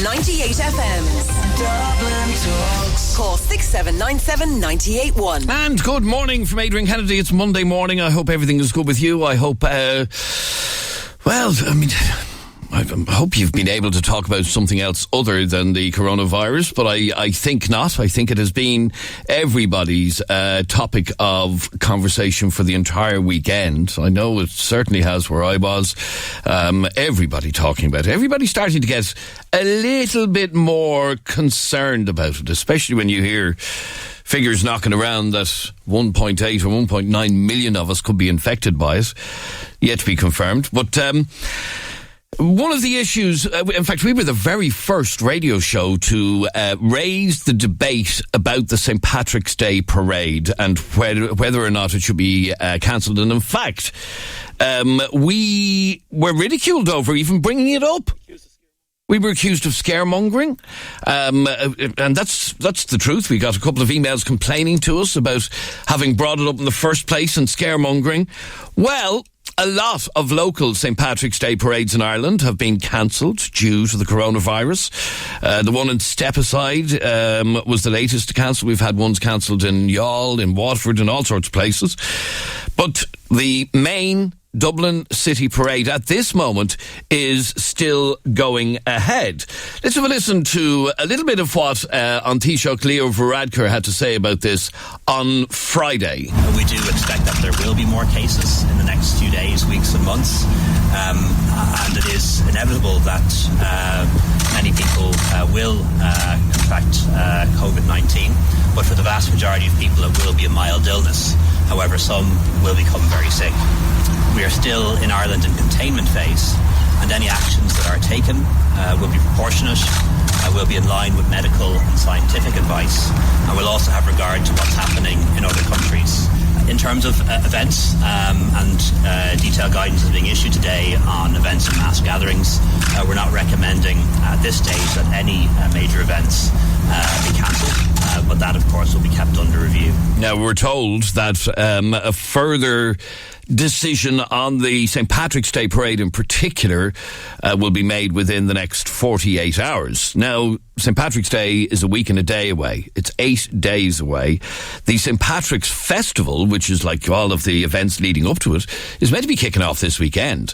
98 FM. Dublin Talks. Call 6797 And good morning from Adrian Kennedy. It's Monday morning. I hope everything is good with you. I hope, I hope you've been able to talk about something else other than the coronavirus, but I think not. I think it has been everybody's topic of conversation for the entire weekend. I know it certainly has where I was. Everybody talking about it. Everybody starting to get a little bit more concerned about it, especially when you hear figures knocking around that 1.8 or 1.9 million of us could be infected by it. Yet to be confirmed. But one of the issues, in fact, we were the very first radio show to raise the debate about the St. Patrick's Day parade and whether or not it should be cancelled. And in fact, we were ridiculed over even bringing it up. We were accused of scaremongering, and that's the truth. We got a couple of emails complaining to us about having brought it up in the first place and scaremongering. Well, a lot of local St. Patrick's Day parades in Ireland have been cancelled due to the coronavirus. The one in Stepaside was the latest to cancel. We've had ones cancelled in Youghal, in Waterford, and all sorts of places. But the main Dublin City Parade at this moment is still going ahead. Let's have a listen to a little bit of what on Taoiseach Leo Varadkar had to say about this on Friday. We do expect that there will be more cases in the next few days, weeks and months, and it is inevitable that many people will contract COVID-19, but for the vast majority of people it will be a mild illness. However, some will become very sick. We are still in Ireland in containment phase, and any actions that are taken will be proportionate, will be in line with medical and scientific advice, and will also have regard to what's happening in other countries. In terms of events, and detailed guidance is being issued today on events and mass gatherings, we're not recommending at this stage that any major events be cancelled, but that of course will be kept under review. Now we're told that a further decision on the St. Patrick's Day parade in particular will be made within the next 48 hours. Now, St. Patrick's Day is a week and a day away. It's 8 days away. The St. Patrick's Festival, which is like all of the events leading up to it, is meant to be kicking off this weekend.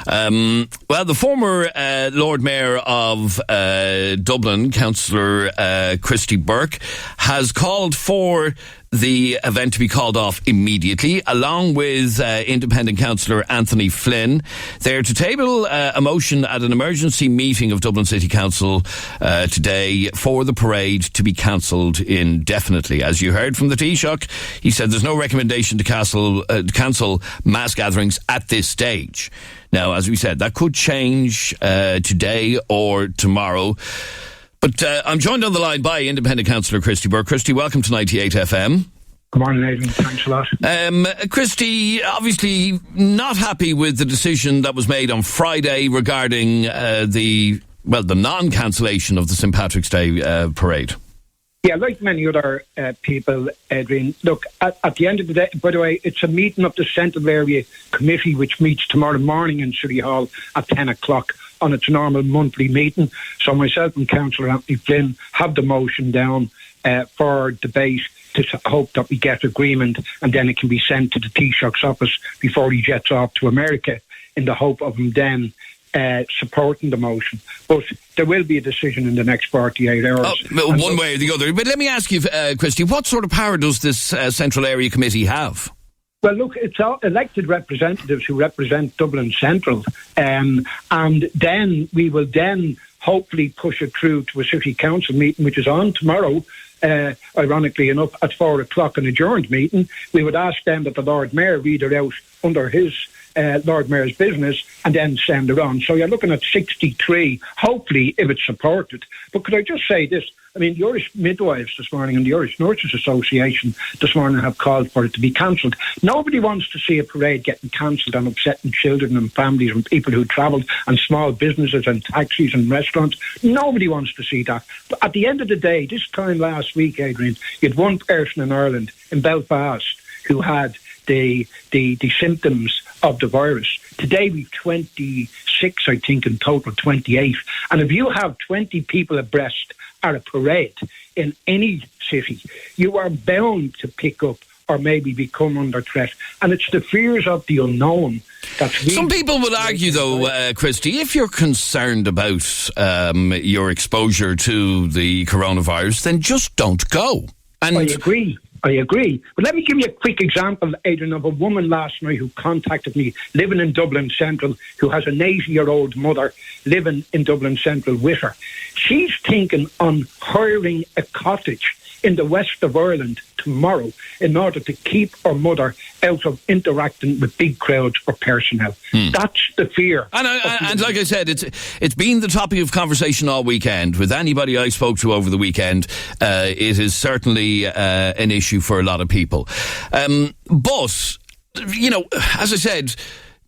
Well, the former Lord Mayor of Dublin, Councillor Christy Burke, has called for the event to be called off immediately, along with independent councillor Anthony Flynn. They're to table a motion at an emergency meeting of Dublin City Council today for the parade to be cancelled indefinitely. As you heard from the Taoiseach, he said there's no recommendation to cancel mass gatherings at this stage. Now, as we said, that could change today or tomorrow. But I'm joined on the line by independent councillor Christy Burke. Christy, welcome to 98 FM. Good morning, Adrian. Thanks a lot. Christy, obviously not happy with the decision that was made on Friday regarding the non-cancellation of the St. Patrick's Day parade. Yeah, like many other people, Adrian, look, at the end of the day, by the way, it's a meeting of the Central Area Committee, which meets tomorrow morning in City Hall at 10 o'clock on its normal monthly meeting. So myself and Councillor Anthony Flynn have the motion down for debate to hope that we get agreement, and then it can be sent to the Taoiseach's office before he jets off to America, in the hope of him then supporting the motion. But there will be a decision in the next 48 hours. One way or the other. But let me ask you, Christy, what sort of power does this Central Area Committee have? Well, look, it's all elected representatives who represent Dublin Central, and then we will then hopefully push it through to a City Council meeting, which is on tomorrow, ironically enough, at 4 o'clock, an adjourned meeting. We would ask them that the Lord Mayor read it out under his Lord Mayor's business and then send it on. So you're looking at 63, hopefully, if it's supported. But could I just say this? I mean, the Irish Midwives this morning and the Irish Nurses Association this morning have called for it to be cancelled. Nobody wants to see a parade getting cancelled and upsetting children and families and people who travelled and small businesses and taxis and restaurants. Nobody wants to see that. But at the end of the day, this time last week, Adrian, you had one person in Ireland, in Belfast, who had the symptoms of the virus. Today we've 26, I think, in total, 28. And if you have 20 people abreast at a parade in any city, you are bound to pick up or maybe become under threat. And it's the fears of the unknown that's really... Some people would argue, though, Christy, if you're concerned about your exposure to the coronavirus, then just don't go. And I agree. But let me give you a quick example, Adrian, of a woman last night who contacted me, living in Dublin Central, who has an 80-year-old mother living in Dublin Central with her. She's thinking on hiring a cottage in the west of Ireland tomorrow in order to keep her mother out of interacting with big crowds or personnel. That's the fear. And like I said, it's been the topic of conversation all weekend. With anybody I spoke to over the weekend, it is certainly an issue for a lot of people. But, you know, as I said...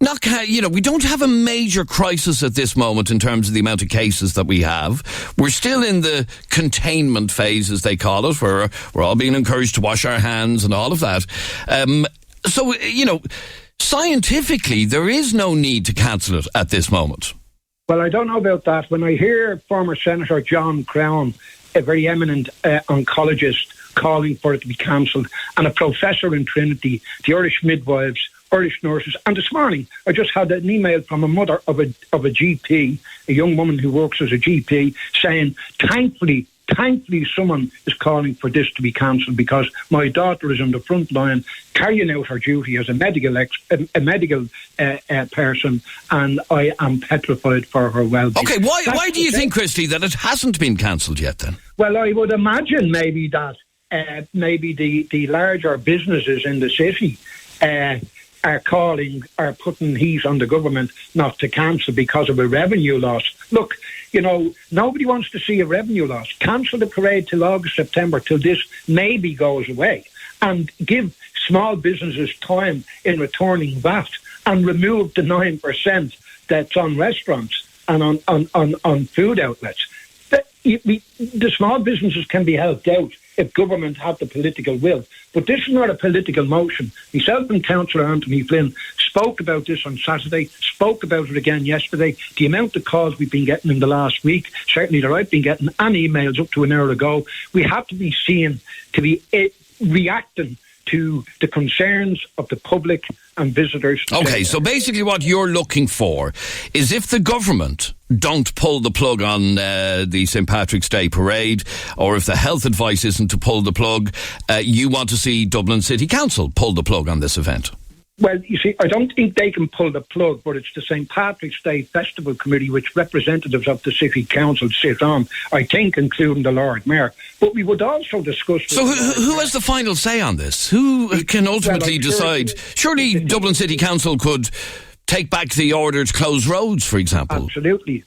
we don't have a major crisis at this moment in terms of the amount of cases that we have. We're still in the containment phase, as they call it, where we're all being encouraged to wash our hands and all of that. So, scientifically, there is no need to cancel it at this moment. Well, I don't know about that. When I hear former Senator John Crown, a very eminent oncologist, calling for it to be cancelled, and a professor in Trinity, the Irish midwives, Irish nurses, and this morning I just had an email from a mother of a GP, a young woman who works as a GP, saying, thankfully someone is calling for this to be cancelled because my daughter is on the front line carrying out her duty as a medical person, and I am petrified for her well-being. Okay, why do you think, Christy, that it hasn't been cancelled yet then? Well, I would imagine maybe that the larger businesses in the city are putting heat on the government not to cancel because of a revenue loss. Look, nobody wants to see a revenue loss. Cancel the parade till August, September, till this maybe goes away, and give small businesses time in returning VAT, and remove the 9% that's on restaurants and on food outlets. The small businesses can be helped out if government have the political will. But this is not a political motion. Myself and Councillor Anthony Flynn spoke about this on Saturday, spoke about it again yesterday. The amount of calls we've been getting in the last week, certainly that I've been getting, and emails up to an hour ago, we have to be seen to be reacting to the concerns of the public and visitors. Okay, so basically what you're looking for is if the government don't pull the plug on the St. Patrick's Day parade, or if the health advice isn't to pull the plug, you want to see Dublin City Council pull the plug on this event. Well, you see, I don't think they can pull the plug, but it's the St. Patrick's Day Festival Committee, which representatives of the City Council sit on, I think, including the Lord Mayor. But we would also discuss... So who has the final say on this? Who can ultimately decide? Surely Dublin City Council could take back the order to close roads, for example. Absolutely.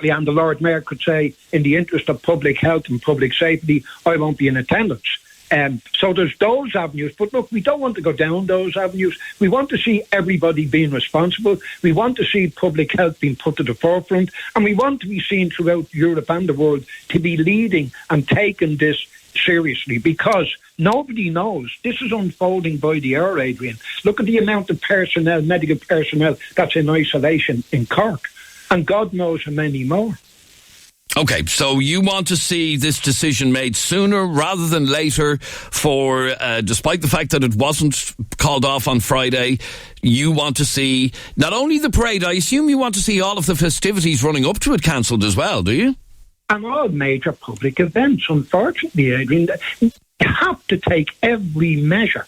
And the Lord Mayor could say, in the interest of public health and public safety, I won't be in attendance. So there's those avenues, but look, we don't want to go down those avenues. We want to see everybody being responsible. We want to see public health being put to the forefront, and we want to be seen throughout Europe and the world to be leading and taking this seriously, because nobody knows. This is unfolding by the hour, Adrian. Look at the amount of personnel, medical personnel, that's in isolation in Cork, and God knows how many more. Okay, so you want to see this decision made sooner rather than later for, despite the fact that it wasn't called off on Friday, you want to see not only the parade, I assume you want to see all of the festivities running up to it cancelled as well, do you? And all major public events, unfortunately, Adrian. You have to take every measure.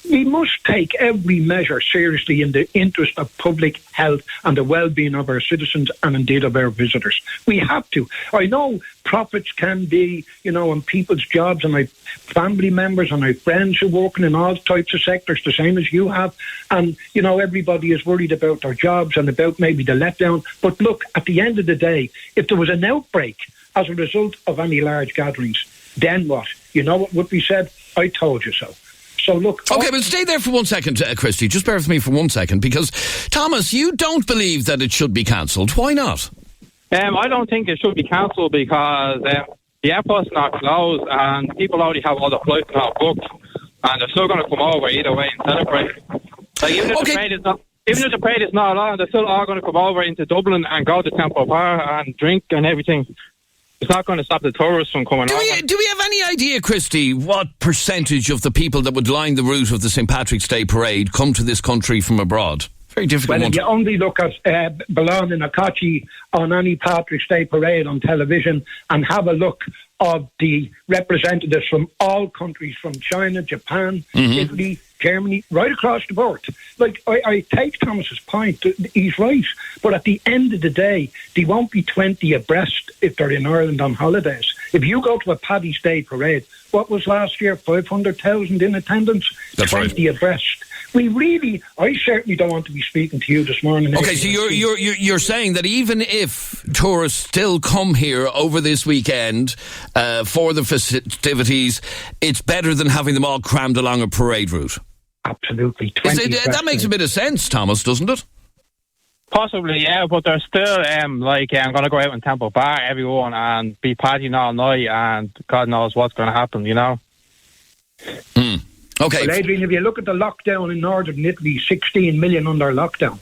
We must take every measure seriously in the interest of public health and the well-being of our citizens and indeed of our visitors. We have to. I know profits can be, on people's jobs, and I family members and I friends who are working in all types of sectors, the same as you have. And, everybody is worried about their jobs and about maybe the letdown. But look, at the end of the day, if there was an outbreak as a result of any large gatherings, then what? You know what would be said? I told you so. So look... Okay, but stay there for 1 second, Christy. Just bear with me for 1 second, because, Thomas, you don't believe that it should be cancelled. Why not? I don't think it should be cancelled because the airport's not closed and people already have all the flights now booked. and they're still going to come over either way and celebrate. Like, even if the parade is not on, they're still all going to come over into Dublin and go to Temple Bar and drink and everything. It's not going to stop the tourists from coming over. Do we have any idea, Christy, what percentage of the people that would line the route of the St. Patrick's Day parade come to this country from abroad? Very difficult. Well, if you only look at Balon and Akachi on any Patrick's Day parade on television and have a look of the representatives from all countries, from China, Japan, Italy, Germany, right across the board. Like, I take Thomas's point, he's right, but at the end of the day, they won't be 20 abreast if they're in Ireland on holidays. If you go to a Paddy's Day parade, what was last year, 500,000 in attendance? That's 20 abreast. I certainly don't want to be speaking to you this morning. Okay, so you're saying that even if tourists still come here over this weekend for the festivities, it's better than having them all crammed along a parade route? Absolutely. That makes a bit of sense, Thomas, doesn't it? Possibly, yeah, but they're still I'm going to go out in Temple Bar, everyone, and be partying all night, and God knows what's going to happen, you know. Okay. Well, Adrian, if you look at the lockdown in northern Italy, 16 million under lockdown.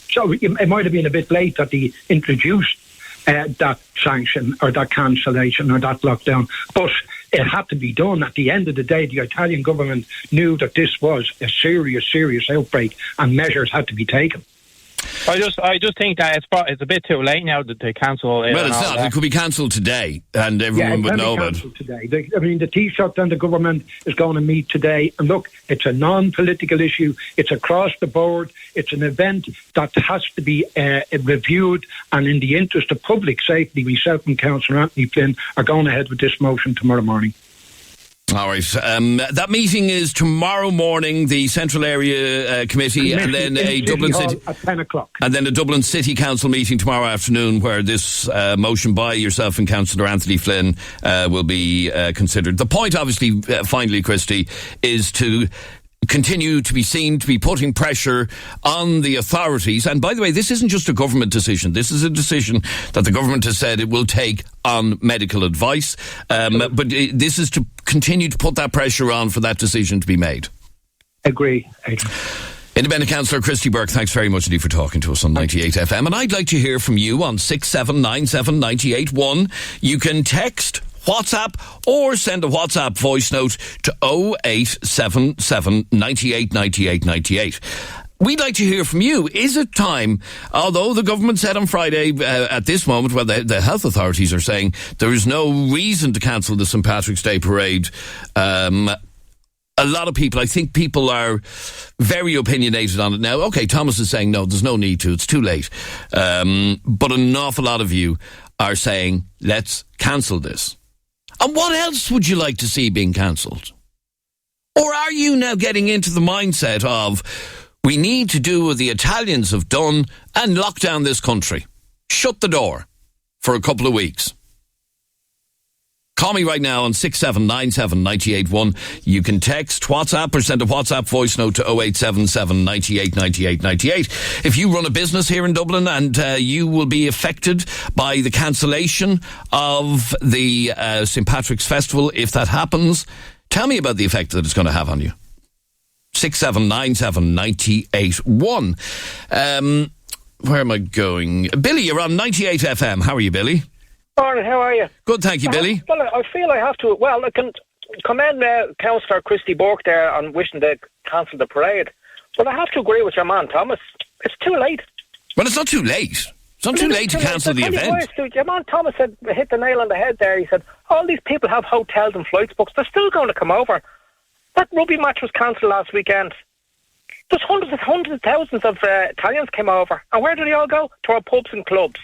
So it might have been a bit late that they introduced that sanction or that cancellation or that lockdown, but it had to be done. At the end of the day, the Italian government knew that this was a serious outbreak and measures had to be taken. I just think that it's a bit too late now to cancel it. Well, it's not. It could be cancelled today, and everyone would know about it. Today. The Taoiseach and the government is going to meet today. And look, it's a non-political issue. It's across the board. It's an event that has to be reviewed. And in the interest of public safety, myself and Councillor Anthony Flynn are going ahead with this motion tomorrow morning. All right. That meeting is tomorrow morning, the Central Area Committee, and then a Dublin City at 10 o'clock. And then a Dublin City Council meeting tomorrow afternoon, where this motion by yourself and Councillor Anthony Flynn will be considered. The point, obviously, finally, Christy, is to continue to be seen to be putting pressure on the authorities. And by the way, this isn't just a government decision. This is a decision that the government has said it will take on medical advice. But this is to continue to put that pressure on for that decision to be made. Agree. Independent Councillor Christy Burke, thanks very much indeed for talking to us on 98 FM. And I'd like to hear from you on 6797 981. You can text, WhatsApp, or send a WhatsApp voice note to 0877 98 98 98. We'd like to hear from you. Is it time, although the government said on Friday at this moment, well, the health authorities are saying there is no reason to cancel the St. Patrick's Day parade. A lot of people, I think people are very opinionated on it now. Okay, Thomas is saying, no, there's no need to, it's too late. But an awful lot of you are saying, let's cancel this. And what else would you like to see being cancelled? Or are you now getting into the mindset of, we need to do what the Italians have done and lock down this country? Shut the door for a couple of weeks. Call me right now on 6797 981. You can text, WhatsApp, or send a WhatsApp voice note to 0877 98 98 98. If you run a business here in Dublin and you will be affected by the cancellation of the St. Patrick's Festival, if that happens, tell me about the effect that it's going to have on you. 6797 981. Where am I going? Billy, you're on 98 FM. How are you, Billy? Morning, how are you? Good, thank you, Billy. Well, I feel I have to. Well, I can commend Councillor Christy Burke there on wishing to cancel the parade. But I have to agree with your man, Thomas. It's too late. Well, it's not too late. It's not too late to cancel the event. Your man Thomas hit the nail on the head there. He said, all these people have hotels and flights booked. They're still going to come over. That rugby match was cancelled last weekend. There's hundreds of thousands of Italians came over. And where did they all go? To our pubs and clubs.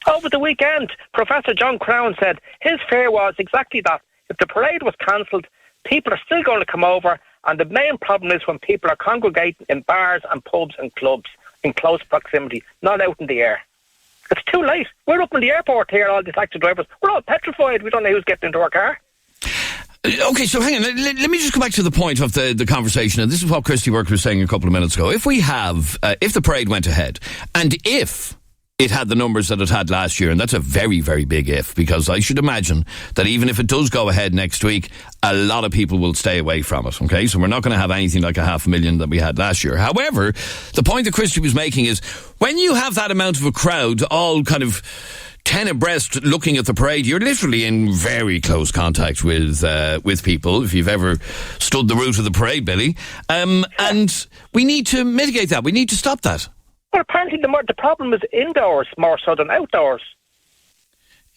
Over the weekend, Professor John Crown said his fear was exactly that. If the parade was cancelled, people are still going to come over, and the main problem is when people are congregating in bars and pubs and clubs in close proximity, not out in the air. It's too late. We're up in the airport here, all the taxi drivers. We're all petrified. We don't know who's getting into our car. Okay, so hang on. Let me just go back to the point of the conversation, and this is what Christy Burke was saying a couple of minutes ago. If we have, if the parade went ahead, and if it had the numbers that it had last year, and that's a very, very big if, because I should imagine that even if it does go ahead next week, a lot of people will stay away from it, okay? So we're not going to have anything like 500,000 that we had last year. However, the point that Christy was making is, when you have that amount of a crowd all kind of 10 abreast looking at the parade, you're literally in very close contact with people, if you've ever stood the route of the parade, Billy. And we need to mitigate that. We need to stop that. Well, apparently the problem is indoors more so than outdoors.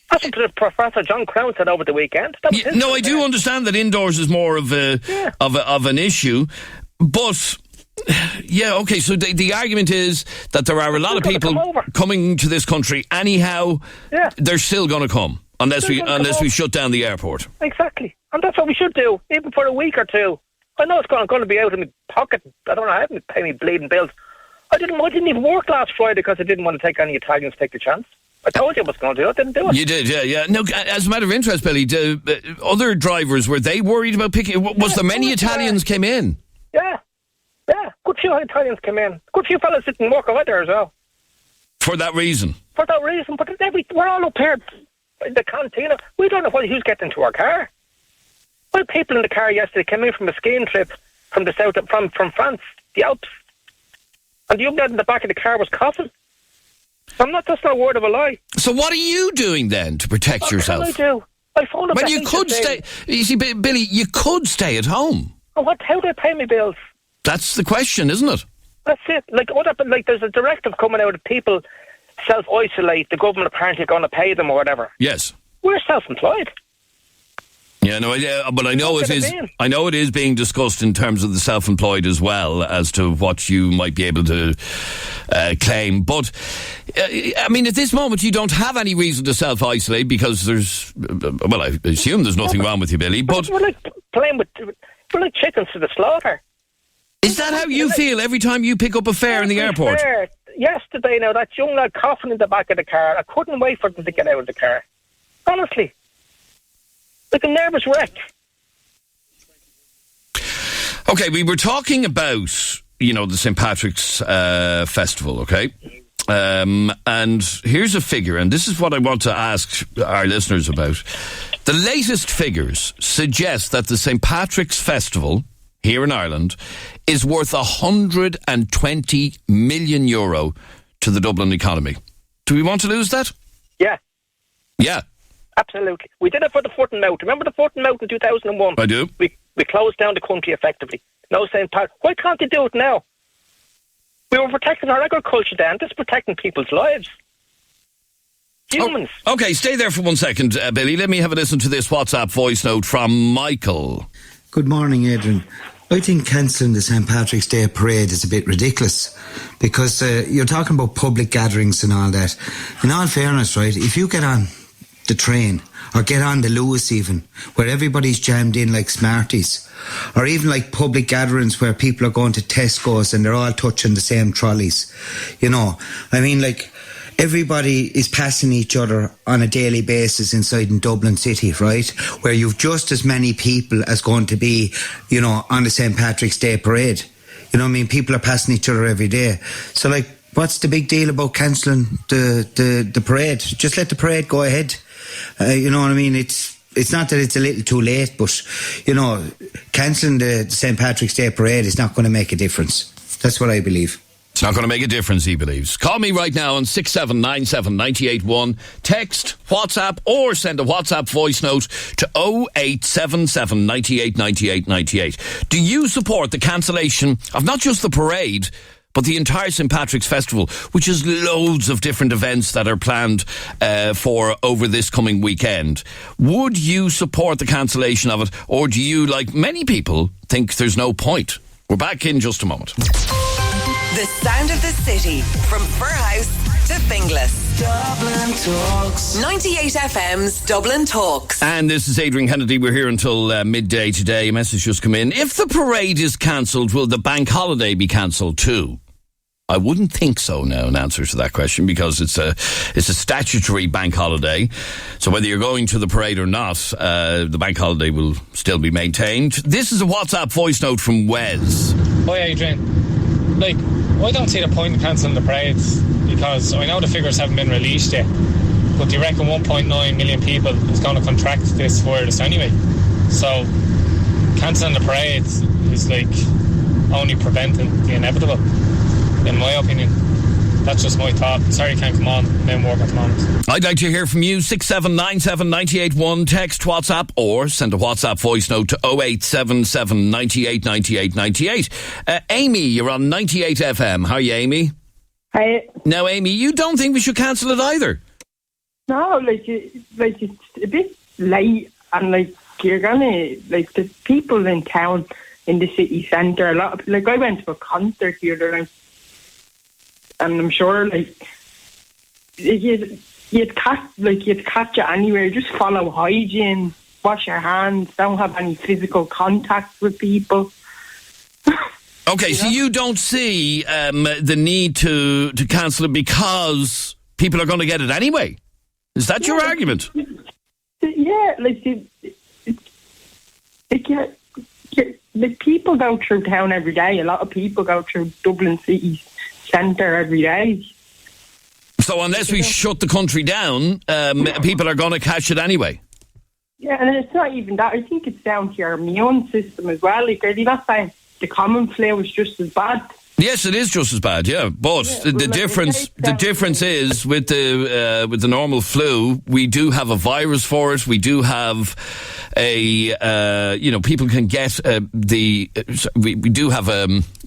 That's what Professor John Crown said over the weekend. I do understand that indoors is more of an issue, but yeah, okay. So the argument is that there are a lot of people coming to this country anyhow. Yeah. They're still going to come unless we shut down the airport. Exactly, and that's what we should do, even for a week or two. I know it's going to be out of my pocket. I don't know. I haven't paid me bleeding bills. I didn't even work last Friday because I didn't want to take any Italians take the chance. I told you I was going to do it. I didn't do it. You did, yeah. No, as a matter of interest, Billy, other drivers, were they worried about picking? Was there many Italians came in? Yeah. Good few Italians came in. Good few fellas didn't work out there as well. For that reason? But we're all up here in the cantina. We don't know who's getting into our car. Well, people in the car yesterday came in from a skiing trip from the south, from France, the Alps. And the young lad in the back of the car was coughing. That's not a word of a lie. So what are you doing then to protect yourself? What can I do? I phoned up. Well, you could stay. You see, Billy, you could stay at home. How do I pay my bills? That's the question, isn't it? That's it. There's a directive coming out of people self-isolate. The government apparently going to pay them or whatever. Yes. We're self-employed. Yeah, no, but I know it is. I know it is being discussed in terms of the self-employed as well, as to what you might be able to claim. But I mean, at this moment, you don't have any reason to self-isolate because there's. Well, I assume there's nothing wrong with you, Billy. But we're like chickens to the slaughter. Is that how you feel every time you pick up a fare in the airport? Yesterday, now that young lad coughing in the back of the car, I couldn't wait for them to get out of the car. Honestly. Like a nervous wreck. Okay, we were talking about, the St. Patrick's Festival, okay? And here's a figure, and this is what I want to ask our listeners about. The latest figures suggest that the St. Patrick's Festival here in Ireland is worth €120 million to the Dublin economy. Do we want to lose that? Yeah. Yeah. Absolutely. We did it for the foot and mouth. Remember the foot and mouth in 2001? I do. We closed down the country effectively. No St. Patrick. Why can't they do it now? We were protecting our agriculture then. This is protecting people's lives. Humans. Oh, okay, stay there for 1 second, Billy. Let me have a listen to this WhatsApp voice note from Michael. Good morning, Adrian. I think cancelling the St. Patrick's Day parade is a bit ridiculous because you're talking about public gatherings and all that. In all fairness, right, if you get on the train or get on the Lewis even, where everybody's jammed in like Smarties, or even like public gatherings where people are going to Tesco's and they're all touching the same trolleys, everybody is passing each other on a daily basis inside in Dublin City, right? Where you've just as many people as going to be, on the St. Patrick's Day parade. People are passing each other every day. So, what's the big deal about cancelling the parade? Just let the parade go ahead. You know what I mean? It's not that it's a little too late, but, cancelling the St. Patrick's Day parade is not going to make a difference. That's what I believe. It's not going to make a difference, he believes. Call me right now on 6797 981. Text, WhatsApp, or send a WhatsApp voice note to 0877 98 98 98. Do you support the cancellation of not just the parade, but the entire St. Patrick's Festival, which is loads of different events that are planned for over this coming weekend? Would you support the cancellation of it, or do you, like many people, think there's no point? We're back in just a moment. The sound of the city, from Furhouse to Finglas. Dublin Talks. 98 FM's Dublin Talks. And this is Adrian Kennedy. We're here until midday today. A message just come in. If the parade is cancelled, will the bank holiday be cancelled too? I wouldn't think so now, in answer to that question, because it's a statutory bank holiday. So whether you're going to the parade or not, the bank holiday will still be maintained. This is a WhatsApp voice note from Wes. Hi, Adrian. I don't see the point in cancelling the parades because I know the figures haven't been released yet, but they reckon 1.9 million people is going to contract this virus anyway. So cancelling the parades is like only preventing the inevitable, in my opinion. That's just my thought. Sorry, can't come on. I'm in work at the moment. I'd like to hear from you. 6797 981. Text, WhatsApp, or send a WhatsApp voice note to 0877 98 98 98. Amy, you're on 98 FM. How are you, Amy? Hi. Now, Amy, you don't think we should cancel it either? No, it's a bit late, and you're gonna the people in town in the city centre. A lot of I went to a concert the other night. And I'm sure, you'd catch it anywhere. Just follow hygiene, wash your hands, don't have any physical contact with people. Okay, so you don't see the need to cancel it because people are going to get it anyway? Is that your argument? Yeah, people go through town every day. A lot of people go through Dublin city centre every day. So unless we shut the country down, people are going to catch it anyway. Yeah, and it's not even that. I think it's down to your immune system as well. Are they not saying the common flu is just as bad? Yes, it is just as bad. Yeah, but the difference is with the normal flu, we do have a virus for it. We do have people can get we do have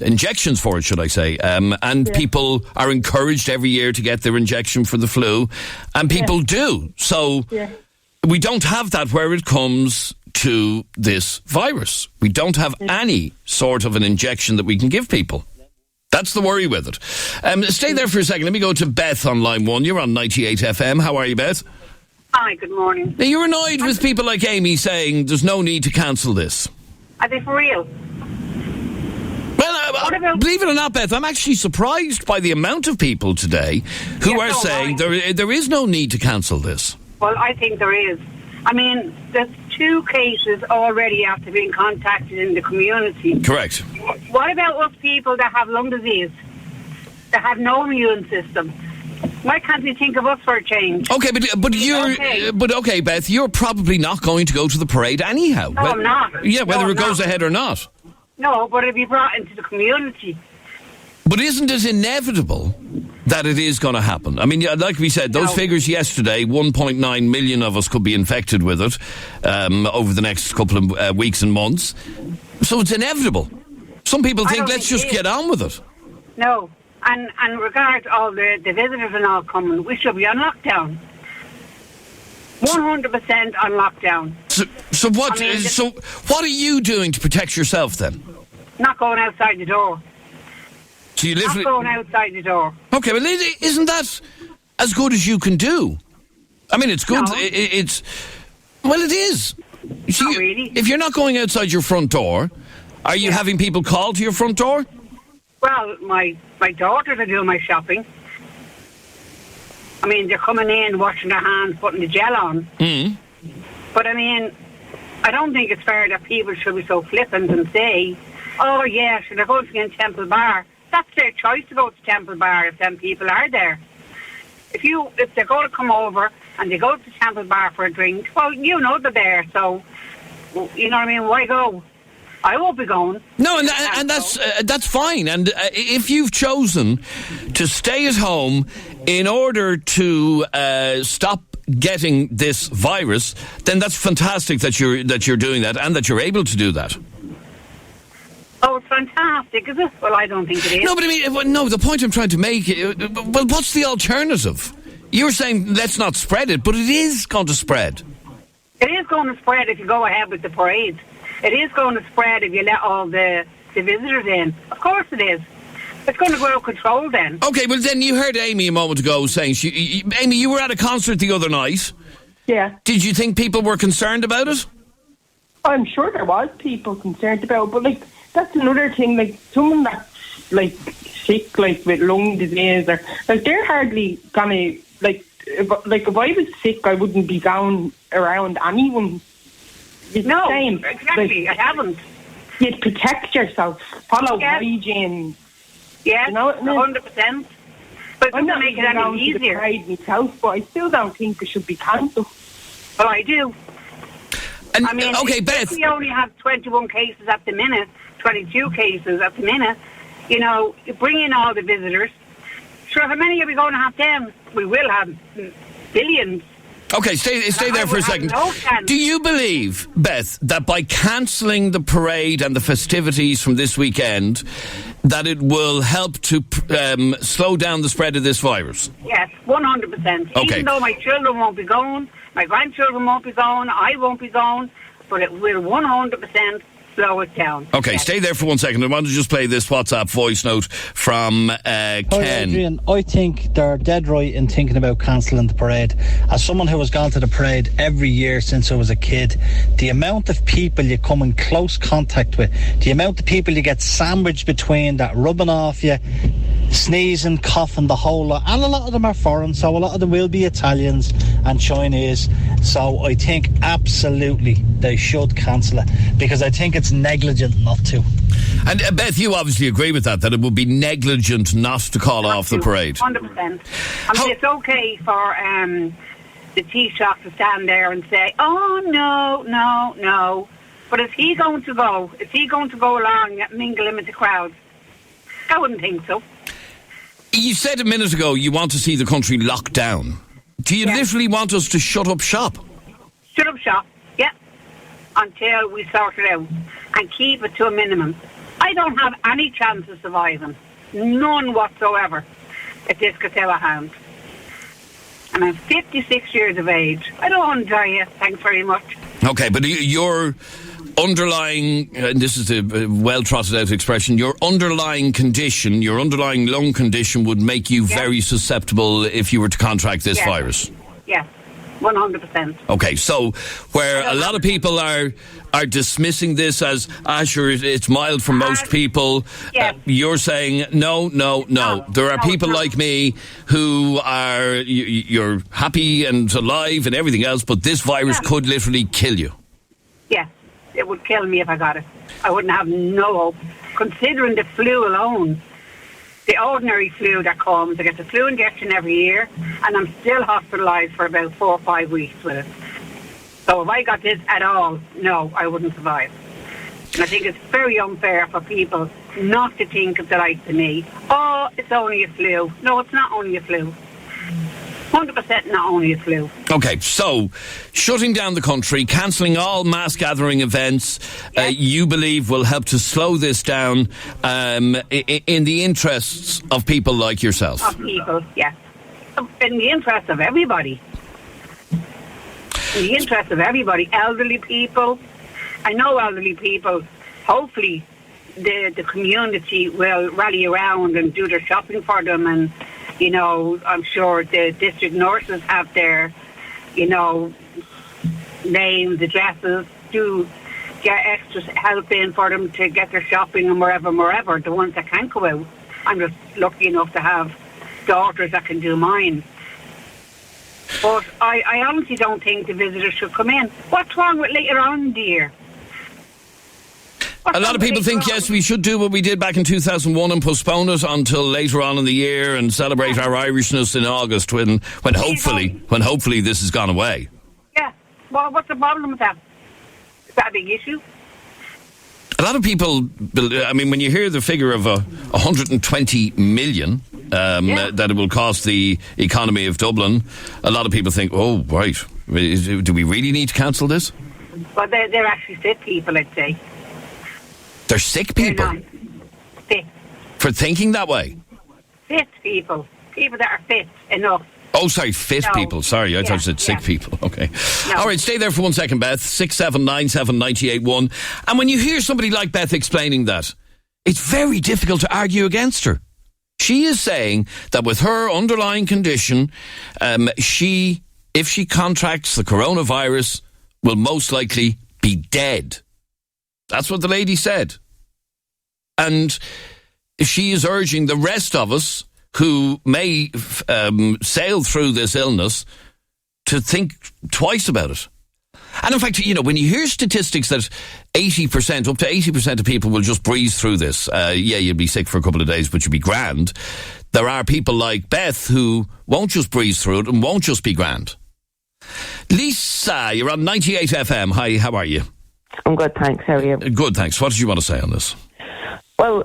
injections for it, should I say? And people are encouraged every year to get their injection for the flu, and people do. So we don't have that where it comes to this virus. We don't have any sort of an injection that we can give people. That's the worry with it. Stay there for a second. Let me go to Beth on line 1. You're on 98 FM. How are you, Beth? Hi, good morning. Now, you're annoyed with people like Amy saying there's no need to cancel this. Are they for real? Well, believe it or not, Beth, I'm actually surprised by the amount of people today who are saying there is no need to cancel this. Well, I think there is. I mean, there's 2 cases already after being contacted in the community. Correct. What about us people that have lung disease, that have no immune system? Why can't we think of us for a change? Okay, but Beth, you're probably not going to go to the parade anyhow. No, I'm not. Yeah, whether it goes ahead or not. No, but it'll be brought into the community. But isn't it inevitable that it is going to happen? I mean, like we said, those figures yesterday, 1.9 million of us could be infected with it over the next couple of weeks and months. So it's inevitable. Some people think, let's just get on with it. No. And regard all the visitors and all coming, we should be on lockdown. 100% on lockdown. So what are you doing to protect yourself then? Not going outside the door. So you literally... Not going outside the door. Okay, but isn't that as good as you can do? I mean, it's good. No. It is. Not really. If you're not going outside your front door, are you having people call to your front door? Well, my daughters are doing my shopping. I mean, they're coming in, washing their hands, putting the gel on. Mm. But I mean, I don't think it's fair that people should be so flippant and say, oh yeah, should I go to the Temple Bar? That's their choice to go to Temple Bar if them people are there. If they're going to come over and they go to Temple Bar for a drink, well, you know they're there, so you know what I mean. Why go? I won't be going. No, and that's fine. And if you've chosen to stay at home in order to stop getting this virus, then that's fantastic that you're doing that and that you're able to do that. Oh, it's fantastic, is it? Well, I don't think it is. No, but I mean, the point I'm trying to make, well, what's the alternative? You're saying let's not spread it, but it is going to spread. It is going to spread if you go ahead with the parade. It is going to spread if you let all the visitors in. Of course it is. It's going to go out of control then. Okay, well then you heard Amy a moment ago saying, Amy, you were at a concert the other night. Yeah. Did you think people were concerned about it? I'm sure there was people concerned about it, but that's another thing, someone that's sick, with lung disease, or they're hardly gonna if I was sick I wouldn't be going around anyone. No, exactly. I haven't. You'd protect yourself, follow hygiene. Yes, 100%. But it I'm doesn't not make it even any going to the easier. parade myself, but I still don't think it should be cancelled. Well, I do. And, I mean, okay, if Beth. we only have 21 cases at the minute, 22 cases at the minute, you know, you bring in all the visitors. Sure, how many are we going to have then? We will have billions. Okay, stay there for a second. Do you believe, Beth, that by cancelling the parade and the festivities from this weekend, that it will help to slow down the spread of this virus? Yes, 100%. Okay. Even though my children won't be going, my grandchildren won't be going, I won't be going, but it will 100% slow it down. Okay, yes. Stay there for 1 second. I want to just play this WhatsApp voice note from Ken. Hi, Adrian. I think they're dead right in thinking about cancelling the parade. As someone who has gone to the parade every year since I was a kid, the amount of people you come in close contact with, the amount of people you get sandwiched between, that rubbing off you, sneezing, coughing, the whole lot, and a lot of them are foreign, so a lot of them will be Italians and Chinese. So I think absolutely they should cancel it, because I think it's negligent not to. And Beth, you obviously agree with that it would be negligent not to call off the parade. 100%. I mean, it's okay for the Taoiseach to stand there and say, oh, no. But is he going to go? Is he going to go along and mingle in with the crowd? I wouldn't think so. You said a minute ago you want to see the country locked down. Do you literally want us to shut up shop? Shut up shop, yeah, until we sort it out and keep it to a minimum. I don't have any chance of surviving, none whatsoever, if this gets out of hand. And I'm 56 years of age. I don't want to die yet, thanks very much. Okay, but your underlying, and this is a well-trotted out expression, your underlying condition, your underlying lung condition would make you very susceptible if you were to contract this virus. Yes, 100%. Okay, so where a lot of people are dismissing this as, sure, it's mild for most people, you're saying, no. There are people like me who are, you're happy and alive and everything else, but this virus could literally kill you. Yes, it would kill me if I got it. I wouldn't have no hope. Considering the flu alone, the ordinary flu that comes, I get the flu injection every year, and I'm still hospitalised for about 4 or 5 weeks with it. So if I got this at all, no, I wouldn't survive. And I think it's very unfair for people not to think of the likes of me. Oh, it's only a flu. No, it's not only a flu. 100% not only a flu. Okay, so shutting down the country, cancelling all mass gathering events, you believe will help to slow this down in the interests of people like yourself? Of people, yes. In the interest of everybody. In the interest of everybody. Elderly people. I know elderly people. Hopefully the community will rally around and do their shopping for them, and you know, I'm sure the district nurses have their, you know, names, addresses, do get extra help in for them to get their shopping and wherever, the ones that can't go out. I'm just lucky enough to have daughters that can do mine. But I honestly don't think the visitors should come in. What's wrong with later on in the year? A lot of people think, yes, we should do what we did back in 2001 and postpone it until later on in the year and celebrate our Irishness in August when hopefully this has gone away. Yeah. Well, what's the problem with that? Is that a big issue? A lot of people, I mean, when you hear the figure of 120 million that it will cost the economy of Dublin, a lot of people think, oh, right, do we really need to cancel this? Well, they're actually sick people, I'd say. They're sick people? They're fit. For thinking that way? Fit people. People that are fit enough. Oh, sorry, fit people. Sorry, I thought you said sick people. Okay. No. All right, stay there for 1 second, Beth. 6797981. And when you hear somebody like Beth explaining that, it's very difficult to argue against her. She is saying that with her underlying condition, if she contracts the coronavirus, will most likely be dead. That's what the lady said. And she is urging the rest of us who may sail through this illness to think twice about it. And in fact, when you hear statistics that 80%, up to 80% of people will just breeze through this, you'll be sick for a couple of days, but you'll be grand. There are people like Beth who won't just breeze through it and won't just be grand. Lisa, you're on 98 FM. Hi, how are you? I'm good, thanks. How are you? Good, thanks. What did you want to say on this? Well,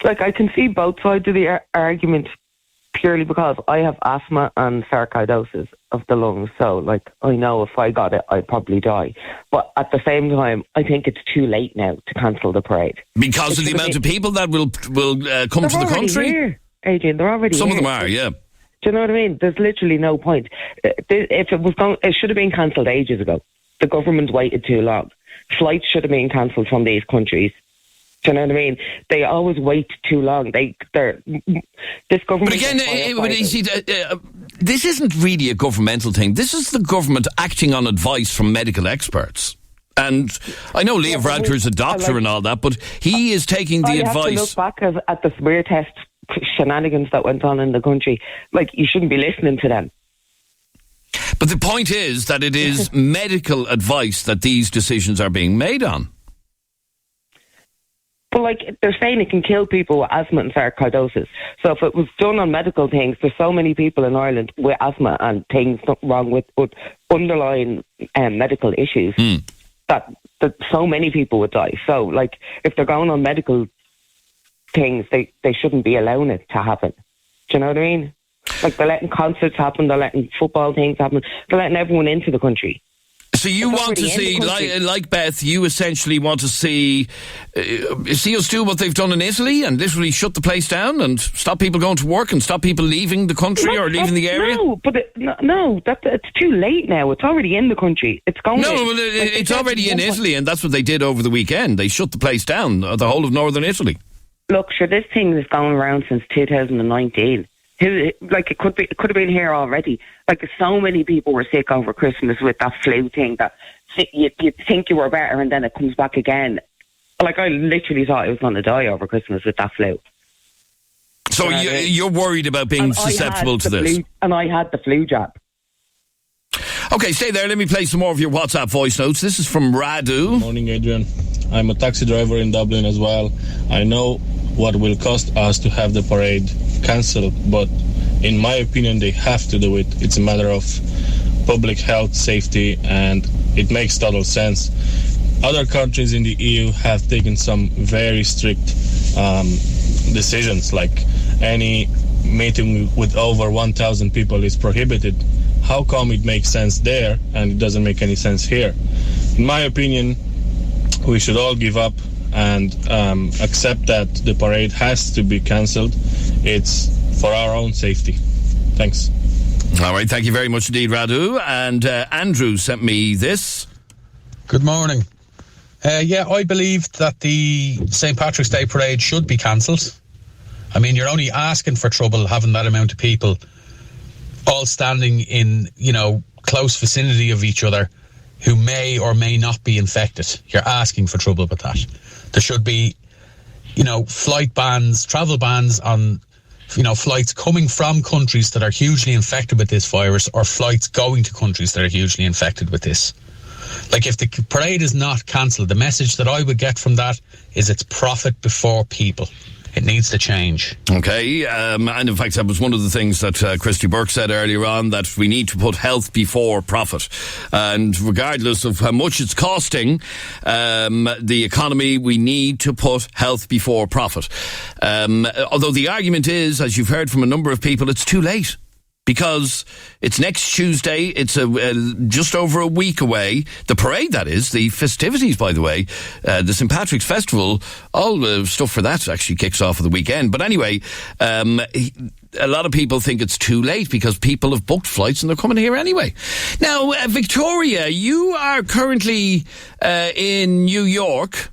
I can see both sides of the argument purely because I have asthma and sarcoidosis of the lungs. So, I know if I got it, I'd probably die. But at the same time, I think it's too late now to cancel the parade. Because of the amount of people that will come to the country? Here, Adrian, they're already Some here. of them are, yeah. Do you know what I mean? There's literally no point. If it was it should have been cancelled ages ago. The government waited too long. Flights should have been cancelled from these countries. Do you know what I mean? They always wait too long. This government... But again, this isn't really a governmental thing. This is the government acting on advice from medical experts. And I know Leo Varadkar is a doctor and all that, but he is taking the advice... You have to look back at the smear test shenanigans that went on in the country. You shouldn't be listening to them. But the point is that it is medical advice that these decisions are being made on. But they're saying it can kill people with asthma and sarcoidosis. So if it was done on medical things, there's so many people in Ireland with asthma and things wrong with underlying medical issues that so many people would die. So if they're going on medical things, they shouldn't be allowing it to happen. Do you know what I mean? They're letting concerts happen, they're letting football things happen, they're letting everyone into the country. So you want to see, like Beth, you essentially want to see us do what they've done in Italy and literally shut the place down and stop people going to work and stop people leaving the country or leaving the area? No, but it's too late now. It's already in the country. It's going. It's already in Italy, and that's what they did over the weekend. They shut the place down, the whole of northern Italy. Look, this thing is going around since 2019. It could have been here already. So many people were sick over Christmas with that flu thing that you think you were better and then it comes back again. I literally thought I was going to die over Christmas with that flu. So you're worried about being susceptible to this? And I had the flu jab. Okay, stay there. Let me play some more of your WhatsApp voice notes. This is from Radu. Good morning, Adrian. I'm a taxi driver in Dublin as well. I know what will cost us to have the parade cancelled, but in my opinion they have to do it. It's a matter of public health, safety, and it makes total sense. Other countries in the EU have taken some very strict decisions, like any meeting with over 1,000 people is prohibited. How come it makes sense there and it doesn't make any sense here? In my opinion, we should all give up and accept that the parade has to be cancelled. It's for our own safety. Thanks. All right, thank you very much indeed, Radu. And Andrew sent me this. Good morning. I believe that the St. Patrick's Day parade should be cancelled. I mean, you're only asking for trouble having that amount of people all standing in, close vicinity of each other who may or may not be infected. You're asking for trouble with that. There should be, flight bans, travel bans on, flights coming from countries that are hugely infected with this virus or flights going to countries that are hugely infected with this. If the parade is not cancelled, the message that I would get from that is it's profit before people. It needs to change. Okay, and in fact that was one of the things that Christy Burke said earlier on, that we need to put health before profit. And regardless of how much it's costing the economy, we need to put health before profit. Although the argument is, as you've heard from a number of people, it's too late. Because it's next Tuesday, it's just over a week away. The parade, that is, the festivities, by the way, the St. Patrick's Festival, all the stuff for that actually kicks off at the weekend. But anyway, a lot of people think it's too late because people have booked flights and they're coming here anyway. Now, Victoria, you are currently in New York.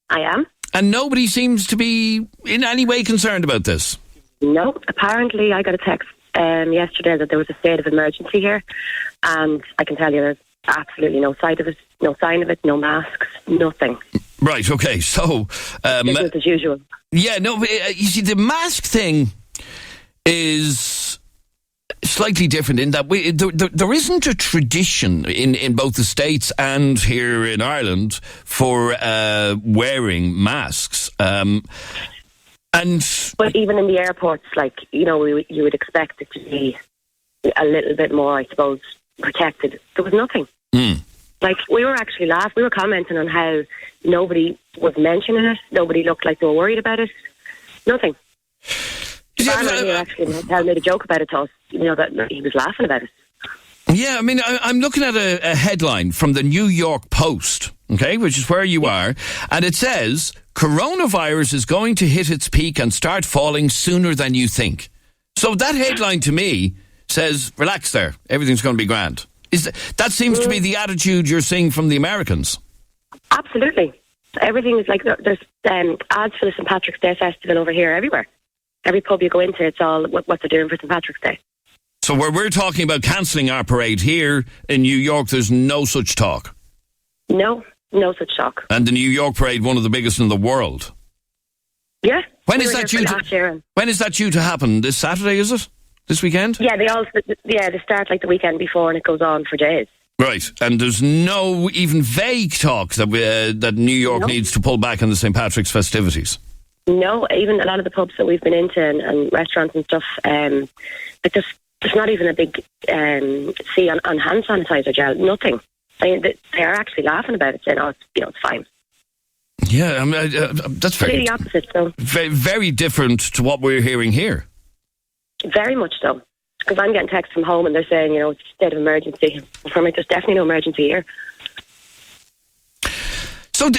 I am. And nobody seems to be in any way concerned about this. No, apparently I got a text yesterday that there was a state of emergency here, and I can tell you there's absolutely no sign of it, no masks, nothing. Right, okay, so business as usual. Yeah, no, you see, the mask thing is slightly different in that there isn't a tradition in both the States and here in Ireland for wearing masks. But even in the airports, you would expect it to be a little bit more, I suppose, protected. There was nothing. We were actually we were commenting on how nobody was mentioning it. Nobody looked like they were worried about it. Nothing. He actually made a joke about it to us, that he was laughing about it. Yeah, I mean, I'm looking at a headline from the New York Post, okay, which is where you are, and it says, coronavirus is going to hit its peak and start falling sooner than you think. So that headline to me says, relax there, everything's going to be grand. That seems to be the attitude you're seeing from the Americans. Absolutely. Everything is there's ads for the St. Patrick's Day Festival over here everywhere. Every pub you go into, it's all what they're doing for St. Patrick's Day. So where we're talking about cancelling our parade here in New York, there's no such talk? No such talk. And the New York parade, one of the biggest in the world? Yeah. When is that due to happen? This Saturday, is it? This weekend? Yeah, they start the weekend before and it goes on for days. Right, and there's no even vague talk that New York needs to pull back on the St. Patrick's festivities? No, even a lot of the pubs that we've been into and restaurants and stuff, there's not even a big C on hand sanitizer gel, nothing. I mean, they are actually laughing about it, saying, it's fine. Yeah, that's very... the opposite, so. Very, very different to what we're hearing here. Very much so. Because I'm getting texts from home and they're saying, it's a state of emergency. For me, there's definitely no emergency here. So,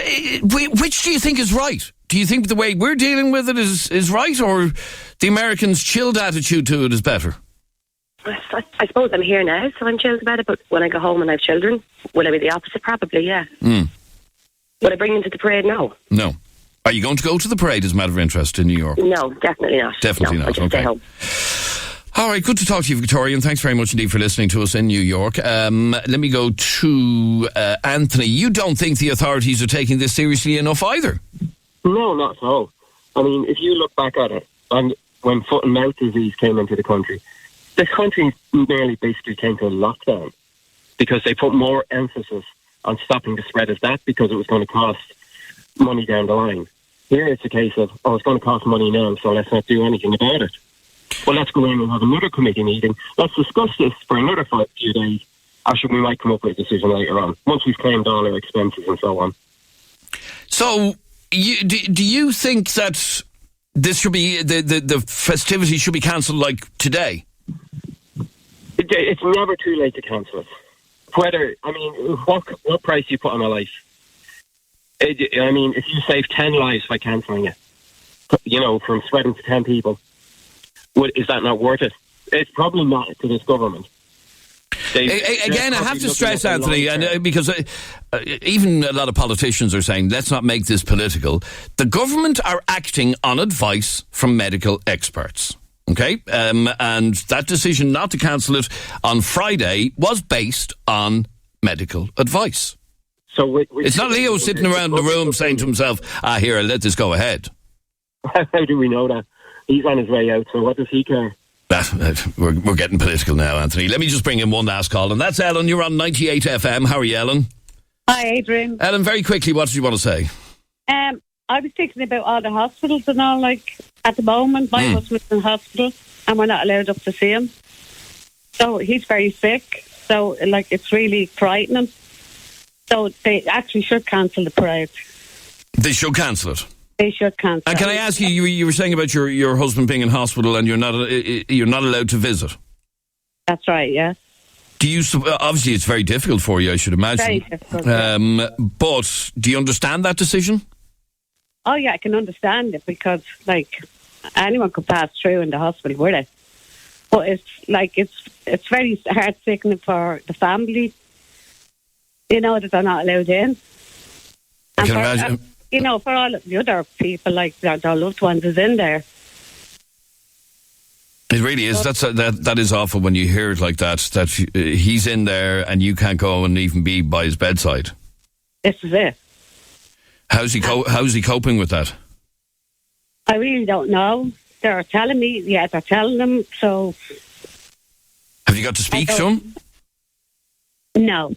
which do you think is right? Do you think the way we're dealing with it is right, or the Americans' chilled attitude to it is better? I suppose I'm here now, so I'm chilled about it, but when I go home and I have children, will I be the opposite? Probably, yeah. Would I bring them to the parade? No. No. Are you going to go to the parade as a matter of interest in New York? No, definitely not. Definitely not, I'll just stay home. All right, good to talk to you, Victoria, and thanks very much indeed for listening to us in New York. Let me go to Anthony. You don't think the authorities are taking this seriously enough either? No, not at all. I mean, if you look back at it, and when foot and mouth disease came into the country nearly basically came to a lockdown because they put more emphasis on stopping the spread of that because it was going to cost money down the line. Here it's a case of, it's going to cost money now, so let's not do anything about it. Well, let's go in and have another committee meeting. Let's discuss this for another few days. Actually, we might come up with a decision later on, once we've claimed all our expenses and so on. So, do you think that this should be, the festivities should be cancelled today? It's never too late to cancel it. What price you put on a life? I mean, if you save 10 lives by cancelling it, from spreading to 10 people, is that not worth it? It's probably not to this government. Again, I have to stress, Anthony, because even a lot of politicians are saying, let's not make this political. The government are acting on advice from medical experts. Okay? And that decision not to cancel it on Friday was based on medical advice. So it's not Leo sitting around the room saying to himself, here, I'll let this go ahead. How do we know that? He's on his way out, so what does he care? We're getting political now, Anthony. Let me just bring in one last call, and that's Ellen. You're on 98 FM. How are you, Ellen? Hi, Adrian. Ellen, very quickly, what did you want to say? I was thinking about all the hospitals and all, at the moment, my husband's in hospital, and we're not allowed up to see him. So he's very sick, so, it's really frightening. So they actually should cancel the parade. They should cancel it? They should cancel. And can I ask you were saying about your husband being in hospital and you're not allowed to visit? That's right, yeah. Do you, obviously it's very difficult for you, I should imagine. Very difficult, but do you understand that decision? Oh yeah, I can understand it because anyone could pass through in the hospital, would they? But it's very heart sickening for the family, that they're not allowed in. I can imagine. For all the other people, their loved ones is in there. It really is. That is awful when you hear it like that he's in there and you can't go and even be by his bedside. This is it. How's he coping with that? I really don't know. They're telling me, they're telling them, so Have you got to speak to him? No.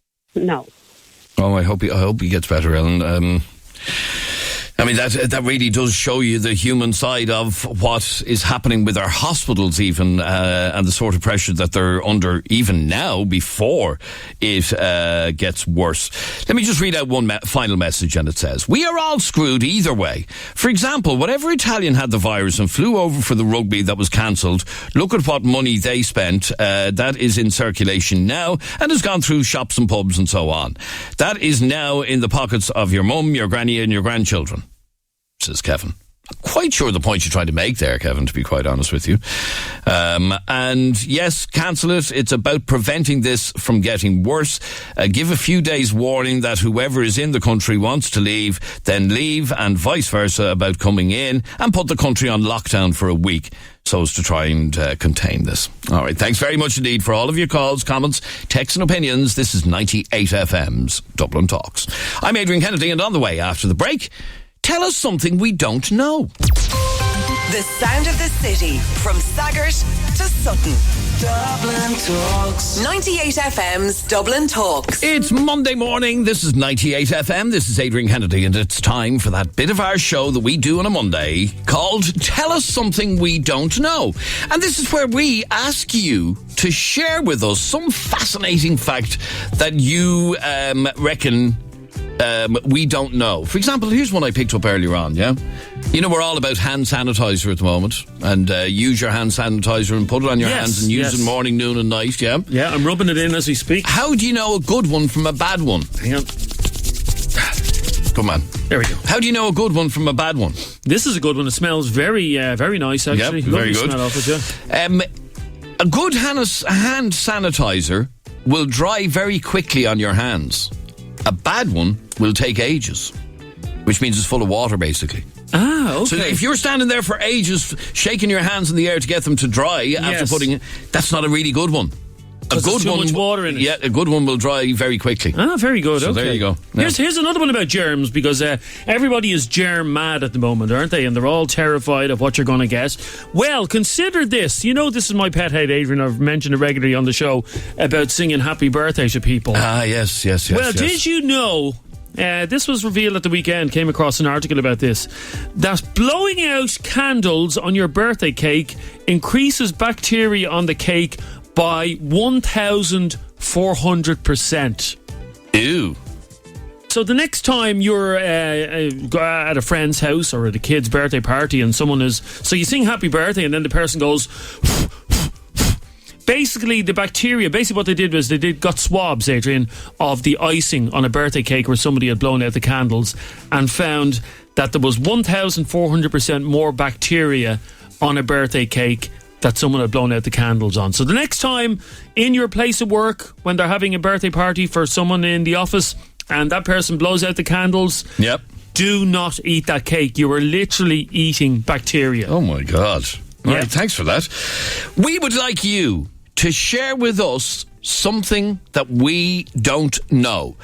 Oh, I hope he gets better, Ellen. I mean, that really does show you the human side of what is happening with our hospitals even, and the sort of pressure that they're under even now before it gets worse. Let me just read out one final message, and it says, "We are all screwed either way. For example, whatever Italian had the virus and flew over for the rugby that was cancelled, look at what money they spent. That is in circulation now and has gone through shops and pubs and so on. That is now in the pockets of your mum, your granny and your grandchildren," says Kevin. I'm quite sure the point you're trying to make there, Kevin, to be quite honest with you. And yes, cancel it. It's about preventing this from getting worse. Give a few days warning that whoever is in the country wants to leave, then leave, and vice versa about coming in, and put the country on lockdown for a week so as to try and contain this. All right, thanks very much indeed for all of your calls, comments, texts and opinions. This is 98 FM's Dublin Talks. I'm Adrian Kennedy, and on the way after the break, tell us something we don't know. The sound of the city from Saggart to Sutton. Dublin Talks. 98 FM's Dublin Talks. It's Monday morning. This is 98 FM. This is Adrian Kennedy, and it's time for that bit of our show that we do on a Monday called Tell Us Something We Don't Know. And this is where we ask you to share with us some fascinating fact that you reckon we don't know. For example, here's one I picked up earlier on, yeah? You know, we're all about hand sanitizer at the moment, and use your hand sanitizer and put it on your hands and use it morning, noon and night, yeah? Yeah, I'm rubbing it in as we speak. How do you know a good one from a bad one? Hang on. Come on. There we go. How do you know a good one from a bad one? This is a good one. It smells very, very nice, actually. Yep, very good. Smell off it, yeah. A good hand sanitizer will dry very quickly on your hands. A bad one will take ages, which means it's full of water, basically. Ah, okay. So if you're standing there for ages, shaking your hands in the air to get them to dry after putting it, that's not a really good one. A good too one, much water in it. Yeah, a good one will dry very quickly. Ah, very good. So okay. there you go. Yeah. Here's another one about germs, because everybody is germ mad at the moment, aren't they? And they're all terrified of what you're going to get. Well, consider this. You know, this is my pet hate, Adrian. I've mentioned it regularly on the show about singing happy birthday to people. Ah, yes. Well, did you know... this was revealed at the weekend, came across an article about this, that blowing out candles on your birthday cake increases bacteria on the cake by 1,400%. Ew. So the next time you're at a friend's house or at a kid's birthday party and someone is... So you sing happy birthday and then the person goes... Basically, the bacteria, what they did was got swabs, Adrian, of the icing on a birthday cake where somebody had blown out the candles, and found that there was 1,400% more bacteria on a birthday cake that someone had blown out the candles on. So the next time in your place of work, when they're having a birthday party for someone in the office and that person blows out the candles, do not eat that cake. You are literally eating bacteria. Oh my God. All right, thanks for that. We would like you to share with us something that we don't know.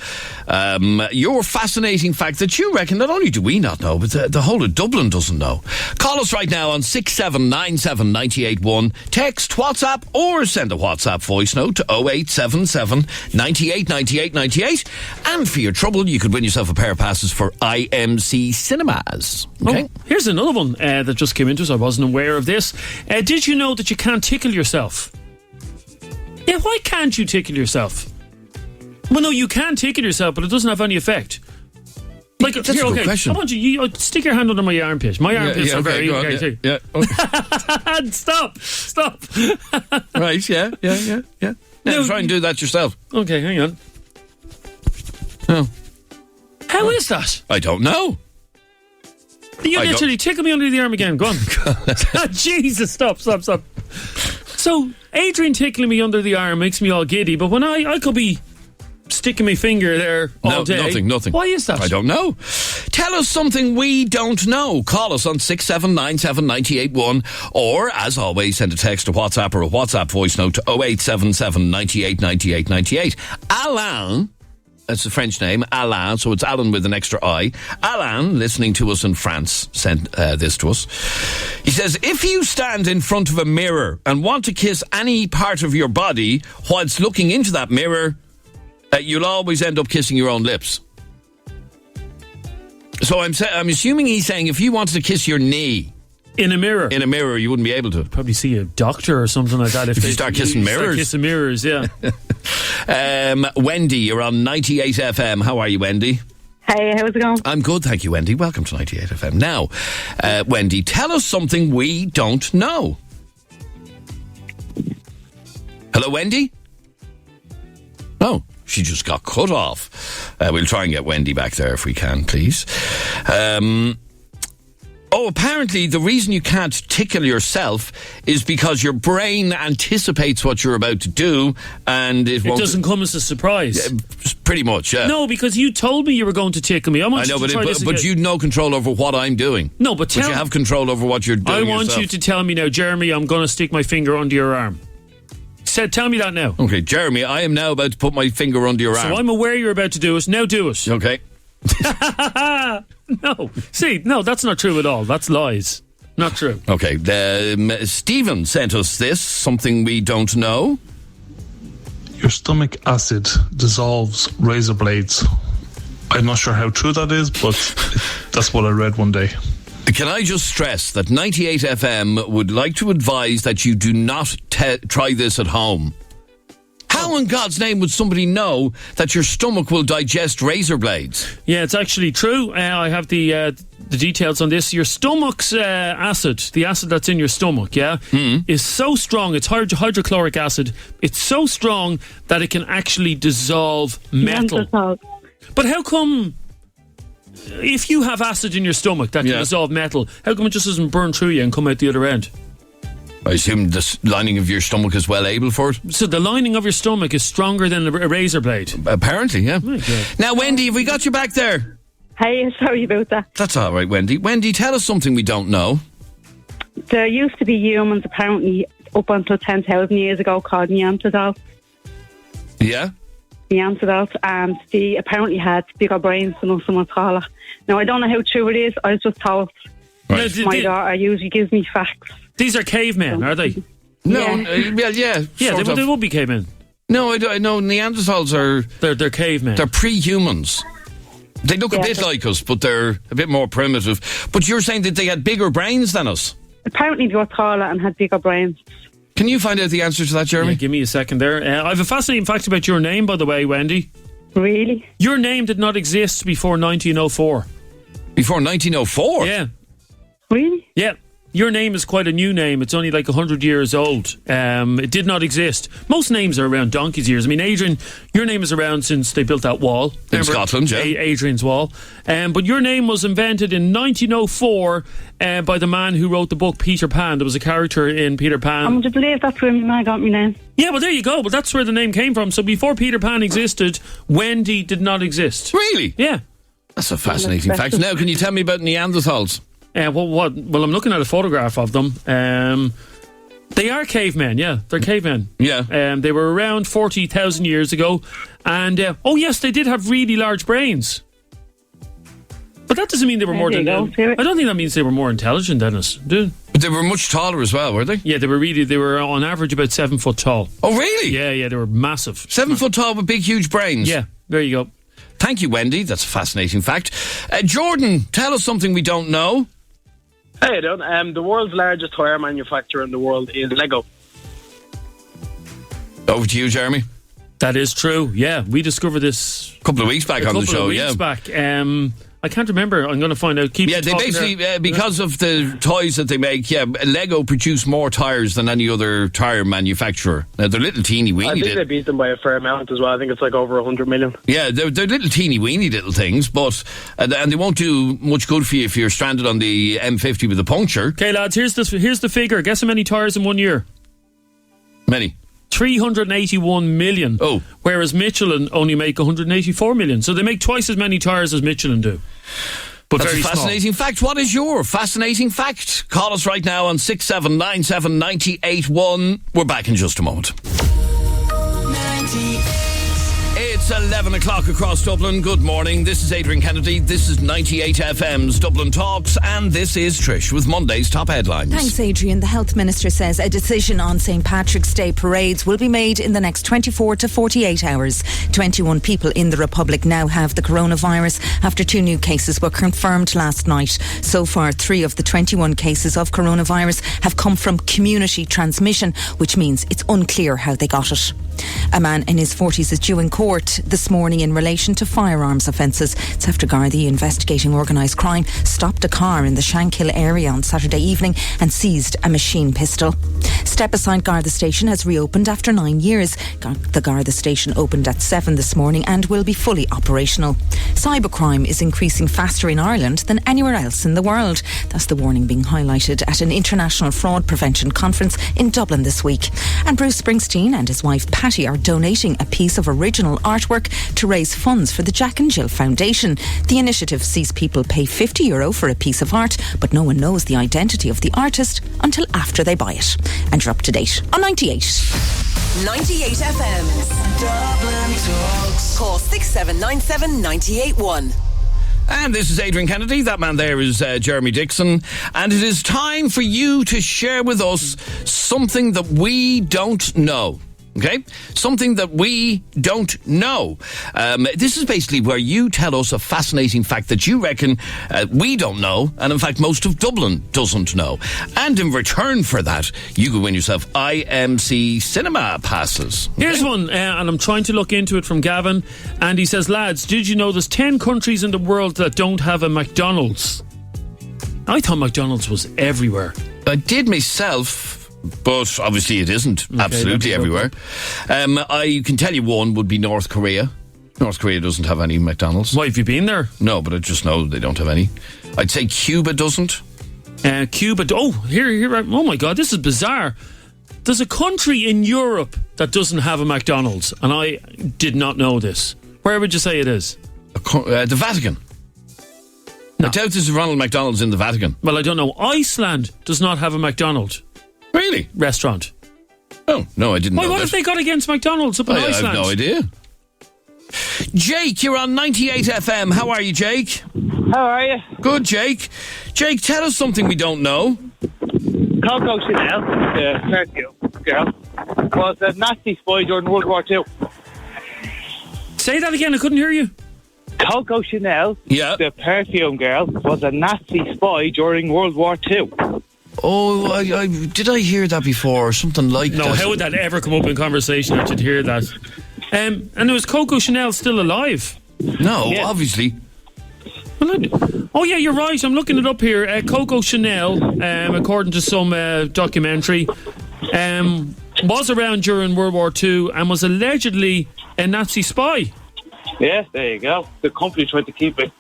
Your fascinating fact that you reckon not only do we not know, but the whole of Dublin doesn't know. Call us right now on 6797 981. Text, WhatsApp, or send a WhatsApp voice note to 0877 98 98 98. And for your trouble, you could win yourself a pair of passes for IMC Cinemas. Okay? Oh, here's another one that just came into us. I wasn't aware of this. Did you know that you can't tickle yourself? Yeah, why can't you tickle yourself? Well, no, you can tickle yourself, but it doesn't have any effect. Like, that's a good question. I want you stick your hand under my armpit. My armpits are very... Okay. Stop. Right, yeah. Now try and do that yourself. Okay, hang on. Oh. How is that? I don't know. You literally tickle me under the arm again. Go on. Jesus, stop. So, Adrian tickling me under the arm makes me all giddy, but when I could be sticking my finger there all day. Nothing. Why is that? I don't know. Tell us something we don't know. Call us on 6797 981, or, as always, send a text, a WhatsApp, or a WhatsApp voice note to 0877 98 98 98. Alain That's a French name, Alain, so it's Alan with an extra I. Alain, listening to us in France, sent this to us. He says, if you stand in front of a mirror and want to kiss any part of your body whilst looking into that mirror, you'll always end up kissing your own lips. So I'm assuming he's saying if you wanted to kiss your knee in a mirror, you wouldn't be able to. Probably see a doctor or something like that if you start kissing mirrors. Start kissing mirrors, yeah. Wendy, you're on 98 FM. How are you, Wendy? Hey, how's it going? I'm good, thank you, Wendy. Welcome to 98 FM. Now, Wendy, tell us something we don't know. Hello, Wendy? Oh, she just got cut off. We'll try and get Wendy back there if we can, please. Apparently the reason you can't tickle yourself is because your brain anticipates what you're about to do and it doesn't come as a surprise. Pretty much, yeah. No, because you told me you were going to tickle me. I know, but you no control over what I'm doing. No, but you have control over what you're doing. I want yourself. you to tell me now, Jeremy, I'm going to stick my finger under your arm. Tell me that now. Okay, Jeremy, I am now about to put my finger under your arm. So I'm aware you're about to do it. Now do it. Okay. No, that's not true at all. That's lies. Not true. Okay, Stephen sent us this, something we don't know. Your stomach acid dissolves razor blades. I'm not sure how true that is, but that's what I read one day. Can I just stress that 98 FM would like to advise that you do not try this at home. How in God's name would somebody know that your stomach will digest razor blades? Yeah, it's actually true. I have the details on this. Your stomach's acid, the acid that's in your stomach, is so strong. It's hydrochloric acid. It's so strong that it can actually dissolve metal. But how come, if you have acid in your stomach that can dissolve metal, how come it just doesn't burn through you and come out the other end? I assume the lining of your stomach is well able for it. So the lining of your stomach is stronger than a razor blade? Apparently, yeah. Now, Wendy, have we got you back there? Hey, sorry about that. That's all right, Wendy. Wendy, tell us something we don't know. There used to be humans, apparently, up until 10,000 years ago, called Neanderthals. Yeah? Neanderthals, and they apparently had bigger brains than us and were taller. Now, I don't know how true it is. I was just told. Right. My daughter usually gives me facts. These are cavemen, are they? No, Yeah, they would be cavemen. No, I know Neanderthals are... They're cavemen. They're pre-humans. They look a bit like us, but they're a bit more primitive. But you're saying that they had bigger brains than us? Apparently they were taller and had bigger brains. Can you find out the answer to that, Jeremy? Yeah, give me a second there. I have a fascinating fact about your name, by the way, Wendy. Really? Your name did not exist before 1904. Before 1904? Yeah. Really? Yeah. Your name is quite a new name. It's only like 100 years old. It did not exist. Most names are around donkey's years. I mean, Adrian, your name is around since they built that wall. In Scotland, yeah. Adrian's Wall. But your name was invented in 1904 by the man who wrote the book Peter Pan. There was a character in Peter Pan. I'm just believe that's where I got my name. Yeah, well, there you go. But that's where the name came from. So before Peter Pan existed, Wendy did not exist. Really? Yeah. That's a fascinating fact. Now, can you tell me about Neanderthals? Well, I'm looking at a photograph of them. They are cavemen, yeah. They're cavemen. Yeah. They were around 40,000 years ago. And, yes, they did have really large brains. But that doesn't mean they were more than... I don't think that means they were more intelligent than us, dude. But they were much taller as well, were they? Yeah, they were on average about 7 foot tall. Oh, really? Yeah, they were massive. 7 foot tall with big, huge brains? Yeah, there you go. Thank you, Wendy. That's a fascinating fact. Jordan, tell us something we don't know. Hey, Don. The world's largest tire manufacturer in the world is Lego. Over to you, Jeremy. That is true. Yeah, we discovered this a couple of weeks back on the show. Back. I can't remember. I'm going to find out. They basically because of the toys that they make. Yeah, Lego produce more tires than any other tire manufacturer. Now they're little teeny weeny. I think they beat them by a fair amount as well. I think it's like over 100 million. Yeah, they're little teeny weeny little things, but and they won't do much good for you if you're stranded on the M50 with a puncture. Okay, lads, here's the figure. Guess how many tires in 1 year? Many. 381 million. Oh. Whereas Michelin only make 184 million. So they make twice as many tyres as Michelin do. But that's very a fascinating fact. What is your fascinating fact? Call us right now on 6797 981. We're back in just a moment. It's It's 11 o'clock across Dublin. Good morning. This is Adrian Kennedy. This is 98 FM's Dublin Talks. And this is Trish with Monday's top headlines. Thanks, Adrian. The Health Minister says a decision on St. Patrick's Day parades will be made in the next 24 to 48 hours. 21 people in the Republic now have the coronavirus after 2 new cases were confirmed last night. So far, 3 of the 21 cases of coronavirus have come from community transmission, which means it's unclear how they got it. A man in his 40s is due in court this morning in relation to firearms offences. It's after Gardaí investigating organised crime stopped a car in the Shankill area on Saturday evening and seized a machine pistol. Step Aside Garda Station has reopened after 9 years. The Garda Station opened at 7 this morning and will be fully operational. Cybercrime is increasing faster in Ireland than anywhere else in the world. That's the warning being highlighted at an international fraud prevention conference in Dublin this week. And Bruce Springsteen and his wife Patty are donating a piece of original artwork to raise funds for the Jack and Jill Foundation. The initiative sees people pay €50 for a piece of art, but no one knows the identity of the artist until after they buy it. And you're up to date on 98. 98 FM's Dublin Talks. Call 6797 981. And this is Adrian Kennedy. That man there is Jeremy Dixon. And it is time for you to share with us something that we don't know. Okay? Something that we don't know. This is basically where you tell us a fascinating fact that you reckon we don't know, and in fact most of Dublin doesn't know. And in return for that, you could win yourself IMC cinema passes. Okay? Here's one, and I'm trying to look into it from Gavin, and he says, lads, did you know there's 10 countries in the world that don't have a McDonald's? I thought McDonald's was everywhere. I did myself, but obviously it isn't absolutely everywhere. I can tell you one would be North Korea. North Korea doesn't have any McDonald's. Why, have you been there? No, but I just know they don't have any. I'd say Cuba doesn't. Cuba, here, oh my God, this is bizarre. There's a country in Europe that doesn't have a McDonald's, and I did not know this. Where would you say it is? The Vatican. No. I doubt there's a Ronald McDonald's in the Vatican. Well, I don't know. Iceland does not have a McDonald's. Really? Restaurant. Oh, no, I didn't know that. What have they got against McDonald's up in Iceland? I have no idea. Jake, you're on 98 FM. How are you, Jake? How are you? Good, Jake. Jake, tell us something we don't know. Coco Chanel, the perfume girl, was a Nazi spy during World War II. Say that again, I couldn't hear you. Coco Chanel, the perfume girl, was a Nazi spy during World War II. Oh, did I hear that before? Something like that. No, how would that ever come up in conversation? I should hear that. And was Coco Chanel still alive? No, obviously. Oh yeah, you're right. I'm looking it up here. Coco Chanel, according to some documentary, was around during World War II and was allegedly a Nazi spy. Yes, there you go. The company tried to keep it.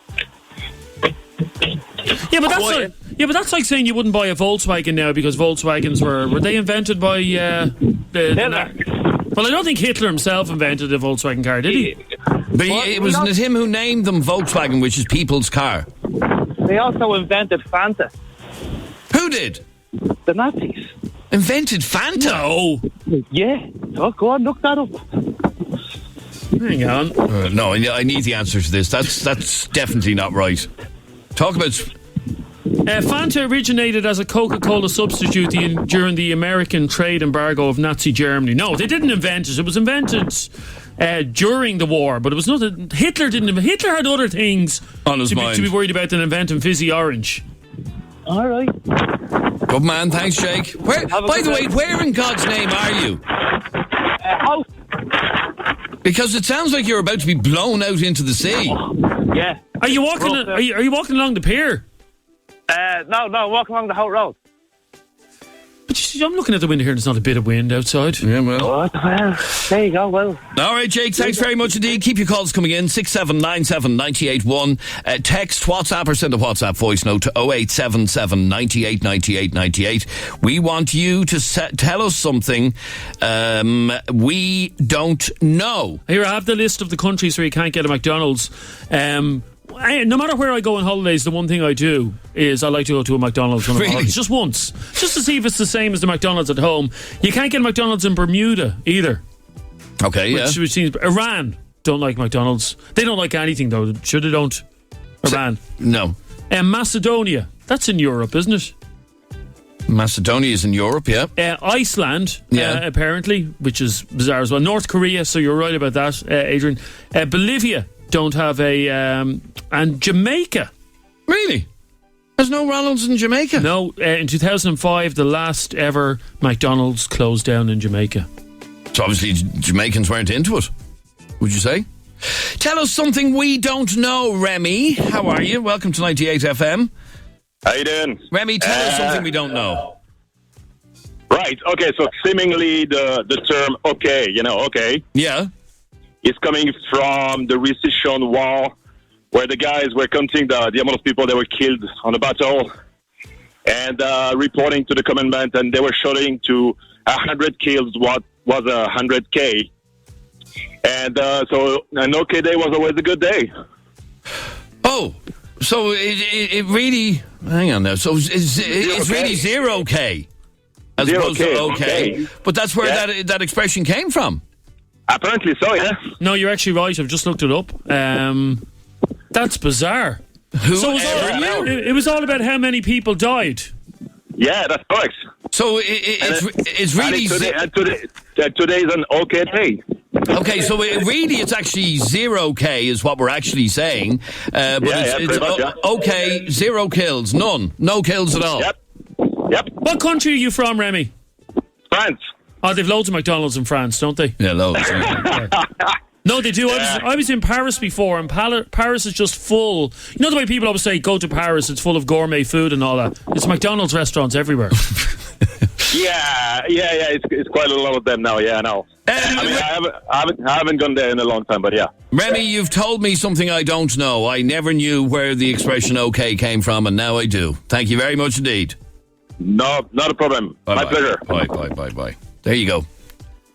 Yeah, but that's like saying you wouldn't buy a Volkswagen now because Volkswagens were they invented by Hitler? Well, I don't think Hitler himself invented a Volkswagen car, did he? But it wasn't him who named them Volkswagen, which is people's car. They also invented Fanta. Who did? The Nazis. Invented Fanta? No. Yeah. Oh, go on, look that up. Hang on. No, I need the answer to this. That's definitely not right. Talk about... Fanta originated as a Coca-Cola substitute during the American trade embargo of Nazi Germany. No, they didn't invent it. It was invented during the war, but it was not... Hitler had other things on his mind to be worried about than inventing Fizzy Orange. All right. Good man, thanks, Jake. By the way, where in God's name are you? House. Because it sounds like you're about to be blown out into the sea. Yeah. Are you walking? Are you walking along the pier? No, walking along the Hout Road. But I'm looking at the window here and there's not a bit of wind outside. Yeah, well. There you go, well. All right, Jake, thanks very much indeed. Keep your calls coming in, 6797 981. Text, WhatsApp, or send a WhatsApp voice note to 0877 98 98 98. We want you to tell us something we don't know. Here, I have the list of the countries where you can't get a McDonald's. No matter where I go on holidays, the one thing I do is I like to go to a McDonald's on holidays, just once, just to see if it's the same as the McDonald's at home. You can't get McDonald's in Bermuda either. Okay, which seems Iran don't like McDonald's. They don't like anything, though. Sure they don't. Iran. No. Macedonia. That's in Europe, isn't it? Macedonia is in Europe, yeah. Iceland, apparently, which is bizarre as well. North Korea, so you're right about that, Adrian. Bolivia don't have a... and Jamaica. Really? There's no Ronald's in Jamaica? No, in 2005, the last ever McDonald's closed down in Jamaica. So obviously Jamaicans weren't into it, would you say? Tell us something we don't know, Remy. How are you? Welcome to 98 FM. How you doing? Remy, tell us something we don't know. Right, okay, so seemingly the term okay, okay. Yeah. Is coming from the Recession War, where the guys were counting the amount of people that were killed on the battle and reporting to the commandant, and they were shouting to 100 kills what was 100K. And so an okay day was always a good day. Oh, so it really... Hang on now. So it's really 0K as opposed to okay. But that's where that expression came from. Apparently so, yeah. No, you're actually right. I've just looked it up. That's bizarre. It was all about how many people died. Yeah, that's correct. So it's really... Today's an okay day. Okay, so it's actually 0K is what we're actually saying. But it's okay, 0 kills, none. No kills at all. Yep. What country are you from, Remy? France. Oh, they've loads of McDonald's in France, don't they? Yeah, loads. No, they do. I was in Paris before, and Paris is just full. You know the way people always say, go to Paris, it's full of gourmet food and all that? It's McDonald's restaurants everywhere. Yeah, it's quite a lot of them now, I know. I haven't gone there in a long time, but yeah. Remy, you've told me something I don't know. I never knew where the expression okay came from, and now I do. Thank you very much indeed. No, not a problem. My pleasure. Bye. There you go.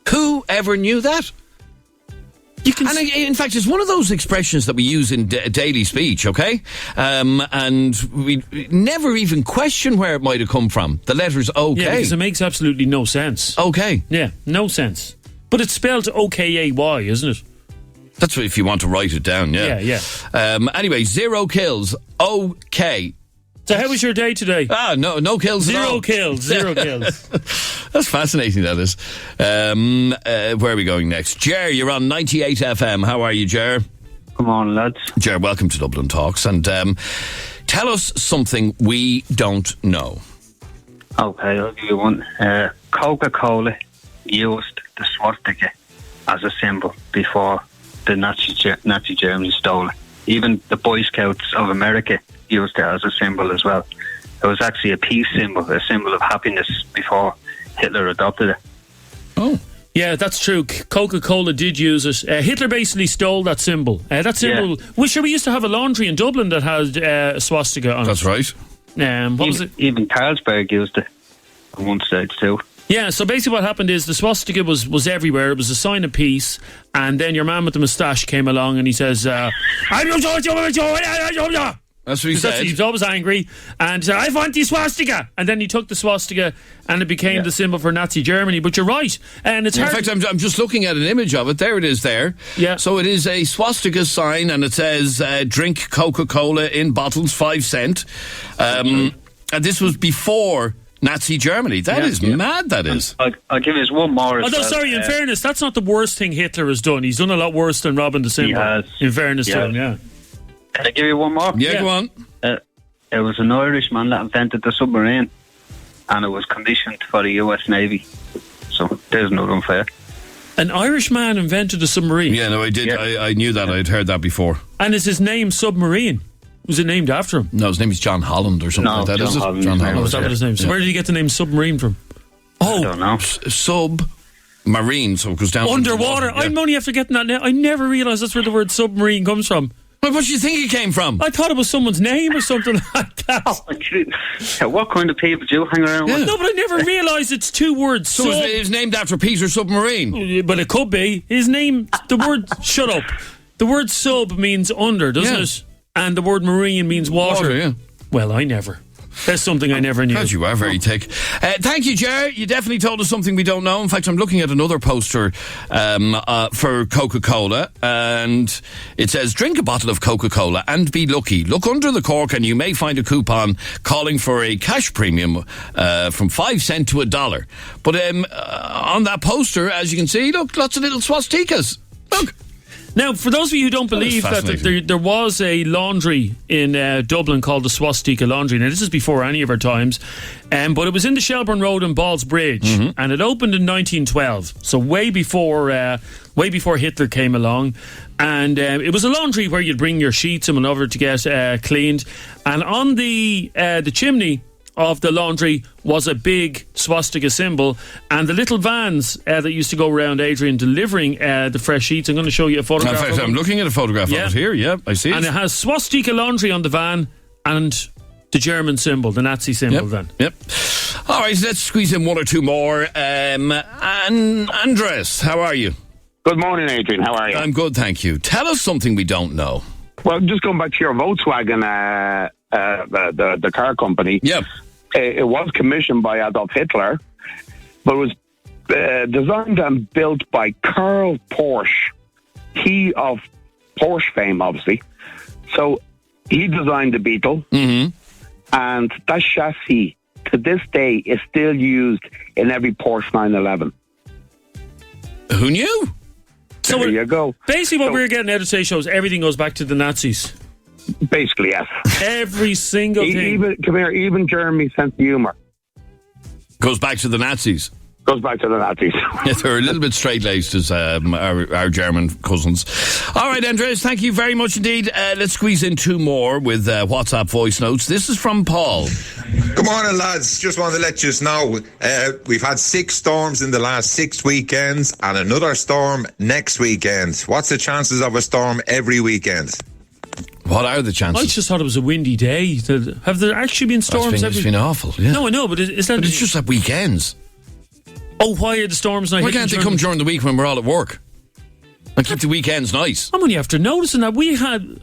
Who ever knew that? And in fact, it's one of those expressions that we use in daily speech, okay? And we never even question where it might have come from. The letter's okay. Yeah, because it makes absolutely no sense. Okay. Yeah, no sense. But it's spelled O-K-A-Y, isn't it? That's if you want to write it down, yeah. Yeah. Anyway, 0 kills, okay. So how was your day today? No kills at all. 0 kills. That's fascinating, that is. Where are we going next? Ger, you're on 98 FM. How are you, Ger? Come on, lads. Ger, welcome to Dublin Talks. And tell us something we don't know. Okay, I'll give you one. Coca-Cola used the swastika as a symbol before the Nazi Germany stole it. Even the Boy Scouts of America used it as a symbol as well. It was actually a peace symbol, a symbol of happiness before Hitler adopted it. Oh. Yeah, that's true. Coca-Cola did use it. Hitler basically stole that symbol. We used to have a laundry in Dublin that had a swastika on it. That's right. What was it? Even Carlsberg used it on one stage too. Yeah, so basically what happened is the swastika was everywhere. It was a sign of peace. And then your man with the moustache came along and he says, that's what he said. He was always angry. And he said, I want the swastika. And then he took the swastika and it became the symbol for Nazi Germany. But you're right. And it's hard. In fact, I'm just looking at an image of it. There it is there. Yeah. So it is a swastika sign and it says, drink Coca-Cola in bottles, 5 cents. And this was before Nazi Germany. That is mad, that is. I'll give you one more. In fairness, that's not the worst thing Hitler has done. He's done a lot worse than robbing the symbol. He has. In fairness to him, yeah. Can I give you one more? Yeah, go on. It was an Irishman that invented the submarine, and it was commissioned for the US Navy. So there's no unfair. An Irishman invented a submarine? Yeah, no, I did. Yeah. I knew that. I'd heard that before. And is his name Submarine? Was it named after him? No, his name is John Holland or something like that, is it? John Holland. Was that what his name? So where did he get the name Submarine from? I don't know. Submarine, so it goes down underwater. Yeah. I'm only after getting that now. I never realised that's where the word submarine comes from. Well, what do you think it came from? I thought it was someone's name or something like that. What kind of people do you hang around with? No, but I never realised it's 2 words. So it's named after Peter Submarine. But it could be. His name, the word, shut up. The word sub means under, doesn't it? And the word marine means water. Yeah. Well, I never. That's something I never knew. God, you are very thick. Thank you, Ger. You definitely told us something we don't know. In fact, I'm looking at another poster for Coca-Cola, and it says, drink a bottle of Coca-Cola and be lucky. Look under the cork and you may find a coupon calling for a cash premium from 5 cents to $1. But on that poster, as you can see, look, lots of little swastikas. Look. Now, for those of you who don't believe that there was a laundry in Dublin called the Swastika Laundry, now this is before any of our times, but it was in the Shelbourne Road and Ballsbridge, and it opened in 1912, so way before Hitler came along. And it was a laundry where you'd bring your sheets and whatever to get cleaned, and on the chimney of the laundry was a big swastika symbol, and the little vans that used to go around, Adrian, delivering the fresh sheets. I'm going to show you a photograph. In fact, I'm looking at a photograph of it here. Yeah, I see it. And it has swastika laundry on the van and the German symbol, the Nazi symbol. Yep. All right, let's squeeze in one or two more. And Andres, how are you? Good morning, Adrian. How are you? I'm good, thank you. Tell us something we don't know. Well, just going back to your Volkswagen, the car company. Yep. It was commissioned by Adolf Hitler, but it was designed and built by Karl Porsche. He of Porsche fame, obviously. So he designed the Beetle, and that chassis to this day is still used in every Porsche 911. Who knew? So there you go. Basically, what we're getting out of today's show is everything goes back to the Nazis. Basically, yes. Every single thing. Even Jeremy's sense of humour goes back to the Nazis. Goes back to the Nazis. Yeah, they're a little bit straight-laced as our German cousins. All right, Andres, thank you very much indeed. Let's squeeze in two more with WhatsApp voice notes. This is from Paul. Good morning, lads. Just wanted to let you know we've had 6 storms in the last 6 weekends and another storm next weekend. What's the chances of a storm every weekend? What are the chances? I just thought it was a windy day. Have there actually been storms? It's been awful, yeah. No, I know, but is that... But it's just at weekends. Oh, why are the storms not hitting? Why can't they come during the week when we're all at work? And keep the weekends nice. I'm only after noticing that we had...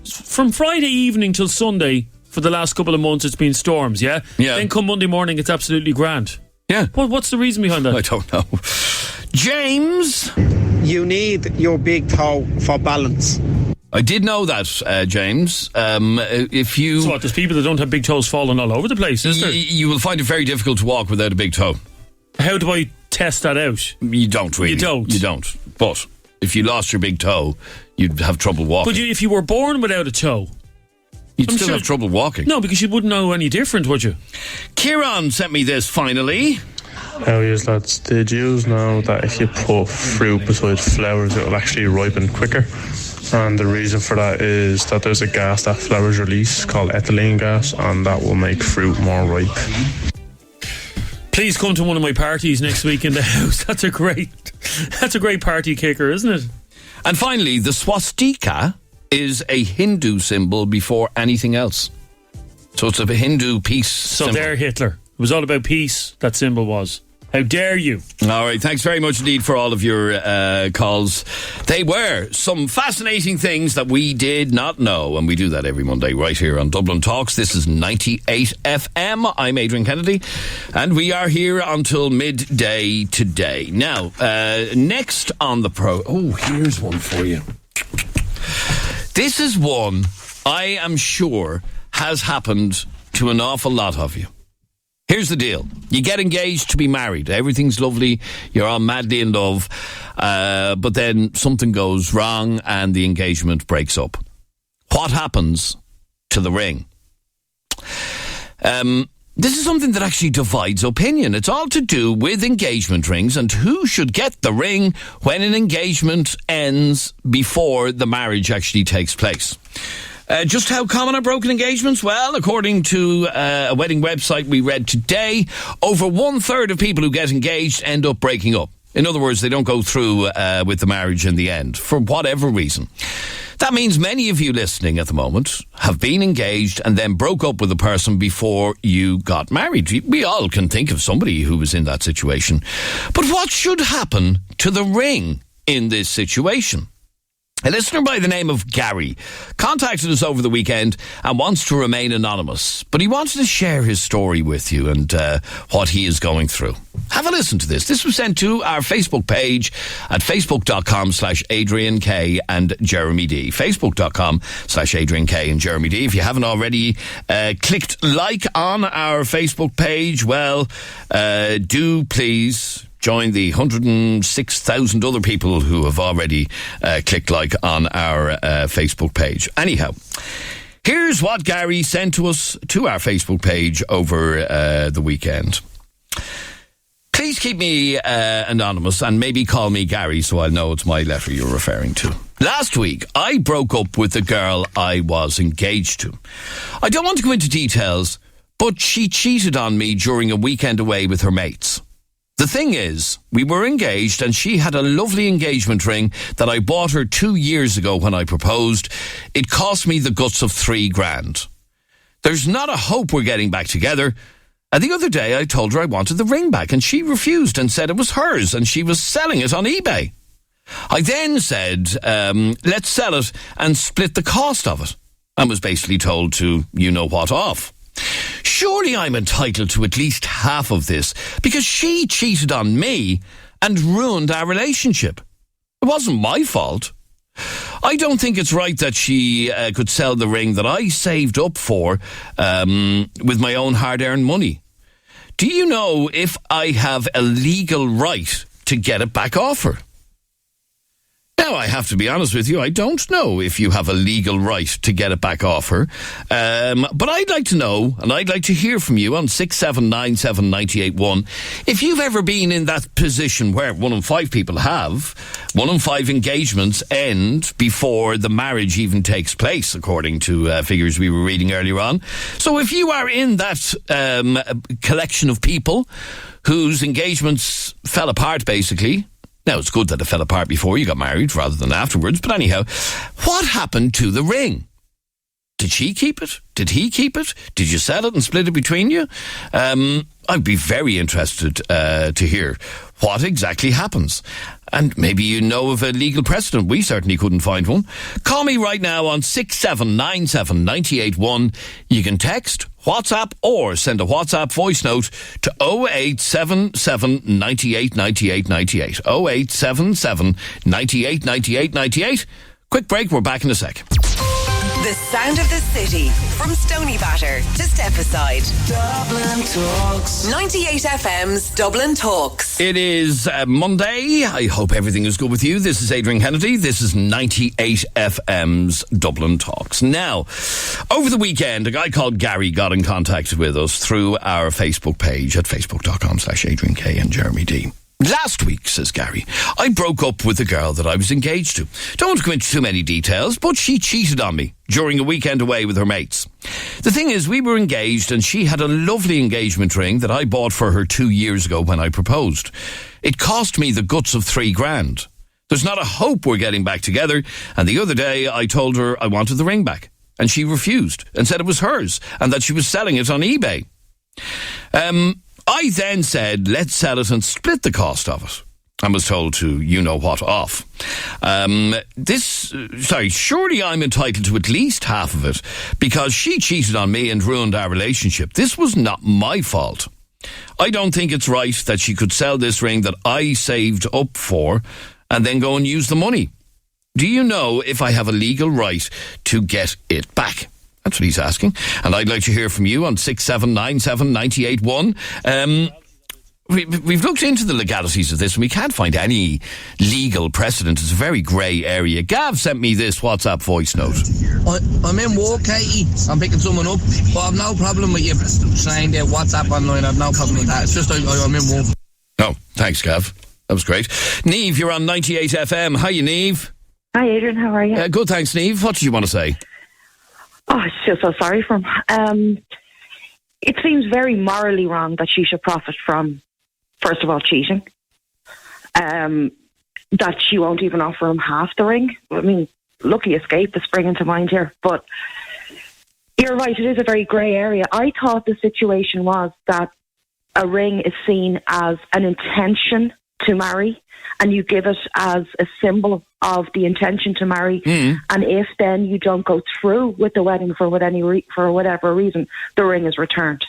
From Friday evening till Sunday, for the last couple of months, it's been storms, yeah? Yeah. Then come Monday morning, it's absolutely grand. Yeah. What's the reason behind that? I don't know. James? You need your big toe for balance. I did know that, James. If you... So what, there's people that don't have big toes falling all over the place, is there? You will find it very difficult to walk without a big toe. How do I test that out? You don't really. You don't? You don't. But if you lost your big toe, you'd have trouble walking. But if you were born without a toe... You'd still have trouble walking. No, because you wouldn't know any different, would you? Kieran sent me this, finally. How is lads? Did you know that if you put fruit beside flowers, it will actually ripen quicker? And the reason for that is that there's a gas that flowers release called ethylene gas, and that will make fruit more ripe. Please come to one of my parties next week in the house. That's a great party kicker, isn't it? And finally, the swastika is a Hindu symbol before anything else. So it's a Hindu peace symbol. So there, Hitler. It was all about peace, that symbol was. How dare you? All right, thanks very much indeed for all of your calls. They were some fascinating things that we did not know, and we do that every Monday right here on Dublin Talks. This is 98 FM. I'm Adrian Kennedy, and we are here until midday today. Now, next on the here's one for you. This is one I am sure has happened to an awful lot of you. Here's the deal. You get engaged to be married. Everything's lovely. You're all madly in love. But then something goes wrong and the engagement breaks up. What happens to the ring? This is something that actually divides opinion. It's all to do with engagement rings and who should get the ring when an engagement ends before the marriage actually takes place. Just how common are broken engagements? Well, according to a wedding website we read today, over 1/3 of people who get engaged end up breaking up. In other words, they don't go through with the marriage in the end, for whatever reason. That means many of you listening at the moment have been engaged and then broke up with a person before you got married. We all can think of somebody who was in that situation. But what should happen to the ring in this situation? A listener by the name of Gary contacted us over the weekend and wants to remain anonymous, but he wanted to share his story with you and what he is going through. Have a listen to this. This was sent to our Facebook page at facebook.com/Adrian K and Jeremy D. Facebook.com/Adrian K and Jeremy D. If you haven't already clicked like on our Facebook page, well, do please join the 106,000 other people who have already clicked like on our Facebook page. Anyhow, here's what Gary sent to us to our Facebook page over the weekend. Please keep me anonymous and maybe call me Gary so I'll know it's my letter you're referring to. Last week, I broke up with the girl I was engaged to. I don't want to go into details, but she cheated on me during a weekend away with her mates. The thing is, we were engaged and she had a lovely engagement ring that I bought her 2 years ago when I proposed. It cost me the guts of $3,000. There's not a hope we're getting back together. And the other day I told her I wanted the ring back and she refused and said it was hers and she was selling it on eBay. I then said, let's sell it and split the cost of it. And was basically told to, you know what, off. Surely I'm entitled to at least half of this because she cheated on me and ruined our relationship. It wasn't my fault. I don't think it's right that she could sell the ring that I saved up for with my own hard-earned money. Do you know if I have a legal right to get it back off her? Now, I have to be honest with you, I don't know if you have a legal right to get it back off her. But I'd like to know, and I'd like to hear from you on 6797981, if you've ever been in that position where 1 in 5 people have. 1 in 5 engagements end before the marriage even takes place, according to figures we were reading earlier on. So if you are in that collection of people whose engagements fell apart, basically. Now, it's good that it fell apart before you got married rather than afterwards, but anyhow, what happened to the ring? Did she keep it? Did he keep it? Did you sell it and split it between you? I'd be very interested to hear what exactly happens. And maybe you know of a legal precedent. We certainly couldn't find one. Call me right now on 6797981. You can text, WhatsApp, or send a WhatsApp voice note to 0877 98 98 98. 0877 98 98 98. Quick break, we're back in a sec. The sound of the city from Stoneybatter to Stepaside. Dublin Talks. 98 FM's Dublin Talks. It is Monday. I hope everything is good with you. This is Adrian Kennedy. This is 98 FM's Dublin Talks. Now, over the weekend, a guy called Gary got in contact with us through our Facebook page at facebook.com/Adrian K and Jeremy D. Last week, says Gary, I broke up with the girl that I was engaged to. Don't want to go into too many details, but she cheated on me during a weekend away with her mates. The thing is, we were engaged and she had a lovely engagement ring that I bought for her 2 years ago when I proposed. It cost me the guts of $3,000. There's not a hope we're getting back together, and the other day I told her I wanted the ring back, and she refused and said it was hers and that she was selling it on eBay. I then said, let's sell it and split the cost of it. And was told to, you know what, off. Surely I'm entitled to at least half of it because she cheated on me and ruined our relationship. This was not my fault. I don't think it's right that she could sell this ring that I saved up for and then go and use the money. Do you know if I have a legal right to get it back? That's what he's asking. And I'd like to hear from you on 6797981. We've looked into the legalities of this and we can't find any legal precedent. It's a very grey area. Gav sent me this WhatsApp voice note. I'm in work, Katie. I'm picking someone up. But I've no problem with you saying that WhatsApp online. I've no problem with that. It's just I'm in work. Oh, thanks, Gav. That was great. Neve, you're on 98 FM. Hiya, Neve. Hi, Adrian. How are you? Good, thanks, Neve. What did you want to say? Oh, I feel so sorry for him. It seems very morally wrong that she should profit from, first of all, cheating. That she won't even offer him half the ring. I mean, lucky escape is springing to mind here. But you're right, it is a very grey area. I thought the situation was that a ring is seen as an intention to marry, and you give it as a symbol of the intention to marry. And if then you don't go through with the wedding for whatever reason, the ring is returned.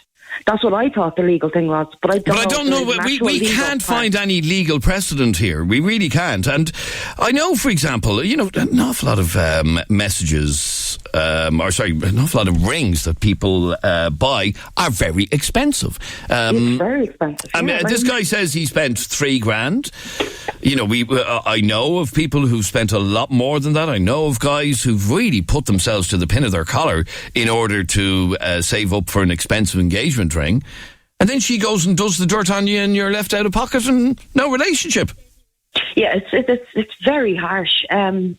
That's what I thought the legal thing was, but I don't know. We can't find any legal precedent here. We really can't. And I know, for example, an awful lot of messages, an awful lot of rings that people buy are very expensive. It's very expensive. This guy says he spent $3,000. I know of people who've spent a lot more than that. I know of guys who've really put themselves to the pin of their collar in order to save up for an expensive engagement ring, and then she goes and does the dirt on you, and you're left out of pocket and no relationship. Yeah, it's very harsh. I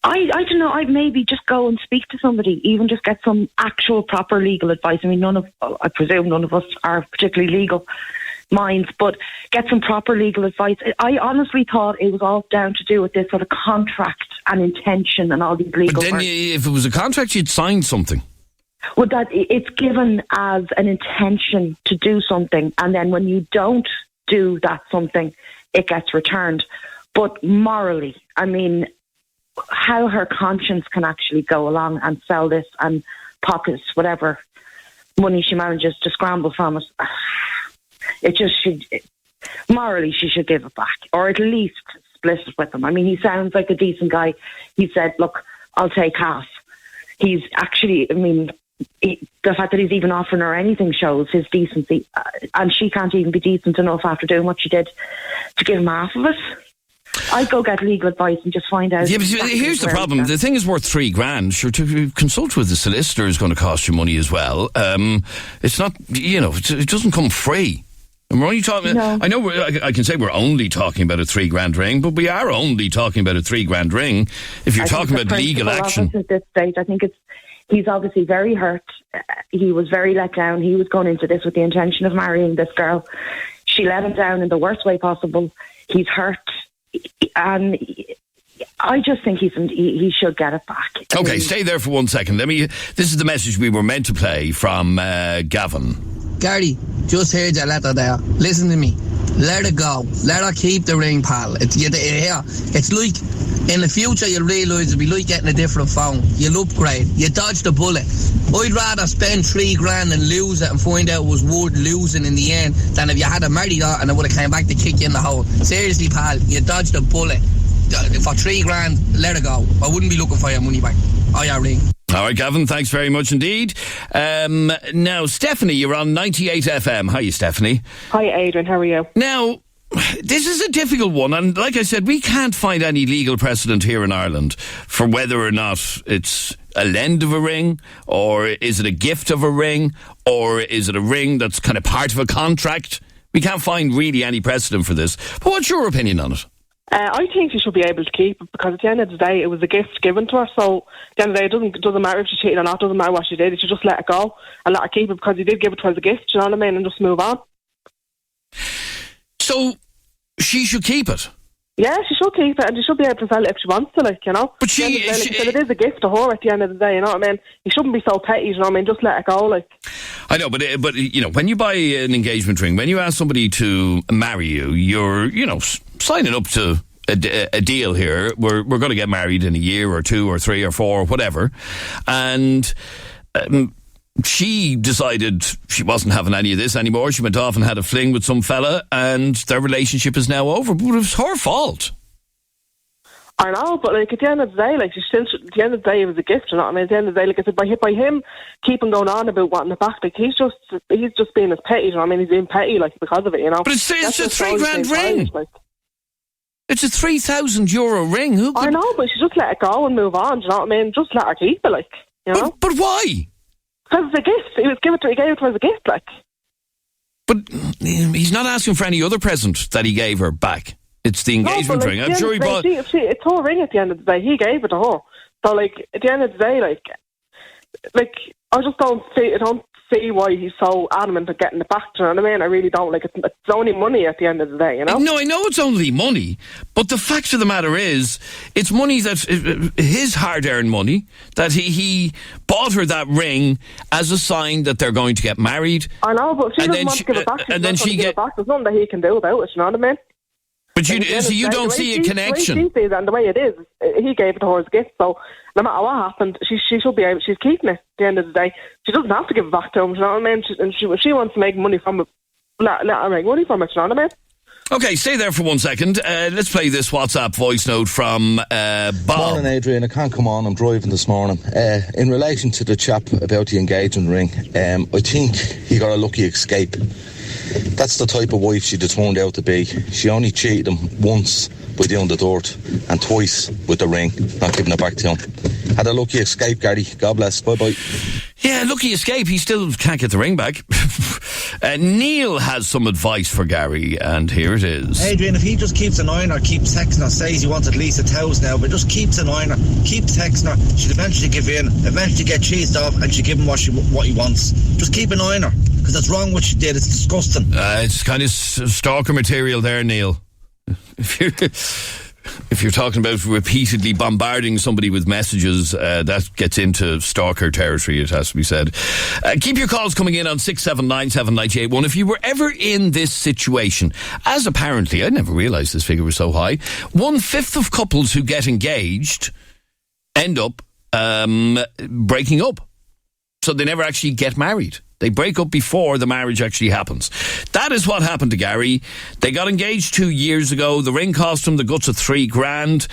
don't know. I'd maybe just go and speak to somebody, even just get some actual proper legal advice. I mean, I presume none of us are particularly legal minds, but get some proper legal advice. I honestly thought it was all down to do with this sort of contract and intention and all these legal. But then, if it was a contract, you'd sign something. Well, that it's given as an intention to do something, and then when you don't do that something, it gets returned. But morally, I mean, how her conscience can actually go along and sell this and pocket whatever money she manages to scramble from it, it just should. Morally, she should give it back, or at least split it with him. I mean, he sounds like a decent guy. He said, "Look, I'll take half." He's actually, the fact that he's even offering her anything shows his decency, and she can't even be decent enough after doing what she did to give him half of it. I'd go get legal advice and just find out. Yeah, but here's the problem. The thing is worth $3,000. Sure, to consult with the solicitor is going to cost you money as well. It's not, it doesn't come free. And we're only talking. No. I know. I can say we're only talking about a $3,000 ring, but we are only talking about a $3,000 ring. If you're talking about legal action, at this stage, I think he's obviously very hurt. He was very let down. He was going into this with the intention of marrying this girl. She let him down in the worst way possible. He's hurt, and I just think he should get it back. Okay, stay there for 1 second. This is the message we were meant to play from Gavin. Gary, just heard your letter there. Listen to me. Let it go. Let her keep the ring, pal. It's like, in the future you'll realise it'll be like getting a different phone. You'll upgrade. You dodged the bullet. I'd rather spend $3,000 and lose it and find out it was worth losing in the end than if you had a married her and it would have came back to kick you in the hole. Seriously, pal, you dodged the bullet. For $3,000, let it go. I wouldn't be looking for your money back or your ring. All right, Gavin, thanks very much indeed. Now, Stephanie, you're on 98 FM. Hi, Stephanie. Hi, Adrian. How are you? Now, this is a difficult one, and like I said, we can't find any legal precedent here in Ireland for whether or not it's a lend of a ring, or is it a gift of a ring, or is it a ring that's kind of part of a contract. We can't find really any precedent for this. But what's your opinion on it? I think she should be able to keep it, because at the end of the day, it was a gift given to her. So at the end of the day, it doesn't matter if she cheated or not, it doesn't matter what she did. You should just let it go and let her keep it, because he did give it to her as a gift, you know what I mean, and just move on. So she should keep it? Yeah, she should keep it, and she should be able to sell it if she wants to, like, you know. But it is a gift to her at the end of the day, you know what I mean? You shouldn't be so petty, you know what I mean? Just let it go, like. I know, but when you buy an engagement ring, when you ask somebody to marry you, you're, signing up to a deal here. We're going to get married in a year or 2 or 3 or 4 or whatever. And she decided she wasn't having any of this anymore. She went off and had a fling with some fella, and their relationship is now over. But it was her fault. I know, but at the end of the day, at the end of the day, it was a gift, you know what I mean? At the end of the day, I said, by him keeping going on about wanting it back, he's just being as petty, you know what I mean? He's being petty, because of it, you know? But it's a $3,000 ring. It's a €3,000 ring. I know, but she just let it go and move on, do you know what I mean? Just let her keep it, you know? But why? Because it's a gift. He gave it to her as a gift, But he's not asking for any other present that he gave her back. It's the engagement ring. I'm sure he bought. It's her ring at the end of the day. He gave it to her. So, at the end of the day, I just don't see why he's so adamant at getting it back. Do you know what I mean? I really don't. It's only money at the end of the day, you know? No, I know it's only money, but the fact of the matter is, it's money that, his hard-earned money, that he bought her that ring as a sign that they're going to get married. I know, but she doesn't want to give it back. There's nothing that he can do about it, you know what I mean? But you don't see a connection. The way she sees it and the way it is, he gave it to her as a gift. So no matter what happened, she should be able. She's keeping it. At the end of the day, she doesn't have to give it back to him. You know what I mean? If she wants to make money from it, let her make money from it. You know what I mean? Okay, stay there for 1 second. Let's play this WhatsApp voice note from Bob. Morning, Adrian. I can't come on. I'm driving this morning. In relation to the chap about the engagement ring, I think he got a lucky escape. That's the type of wife she'd have turned out to be. She only cheated him once by doing the dirt and twice with the ring, not giving it back to him. Had a lucky escape, Gary. God bless. Bye-bye. Yeah, lucky escape. He still can't get the ring back. Neil has some advice for Gary, and here it is. Adrian, if he just keeps annoying her, keeps texting her, says he wants at least $1,000 now, but just keeps annoying her, keeps texting her, she'll eventually give in, eventually get cheesed off, and she'll give him what he wants. Just keep annoying her, because that's wrong what she did. It's disgusting. It's kind of stalker material there, Neil. If you're talking about repeatedly bombarding somebody with messages, that gets into stalker territory, it has to be said. Keep your calls coming in on 6797981. If you were ever in this situation, as apparently, I never realised this figure was so high, 1/5 of couples who get engaged end up breaking up. So they never actually get married. They break up before the marriage actually happens. That is what happened to Gary. They got engaged 2 years ago. The ring cost him the guts of $3,000.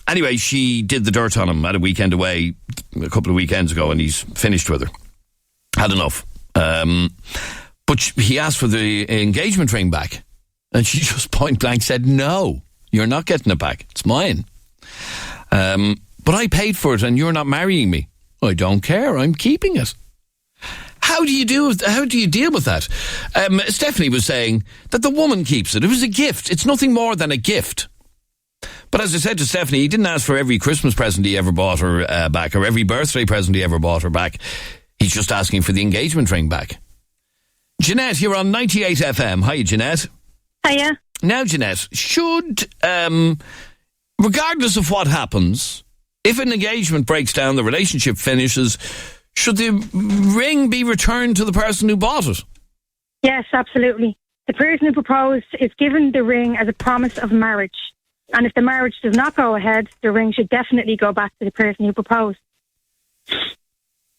Anyway, she did the dirt on him at a weekend away a couple of weekends ago, and he's finished with her. Had enough. But he asked for the engagement ring back, and she just point blank said, "No, you're not getting it back. It's mine. But I paid for it, and you're not marrying me. I don't care. I'm keeping it." How do you deal with that? Stephanie was saying that the woman keeps it. It was a gift. It's nothing more than a gift. But as I said to Stephanie, he didn't ask for every Christmas present he ever bought her back, or every birthday present he ever bought her back. He's just asking for the engagement ring back. Jeanette, you're on 98 FM. Hi, Jeanette. Hiya. Now, Jeanette, should, regardless of what happens, if an engagement breaks down, the relationship finishes, should the ring be returned to the person who bought it? Yes, absolutely. The person who proposed is given the ring as a promise of marriage. And if the marriage does not go ahead, the ring should definitely go back to the person who proposed.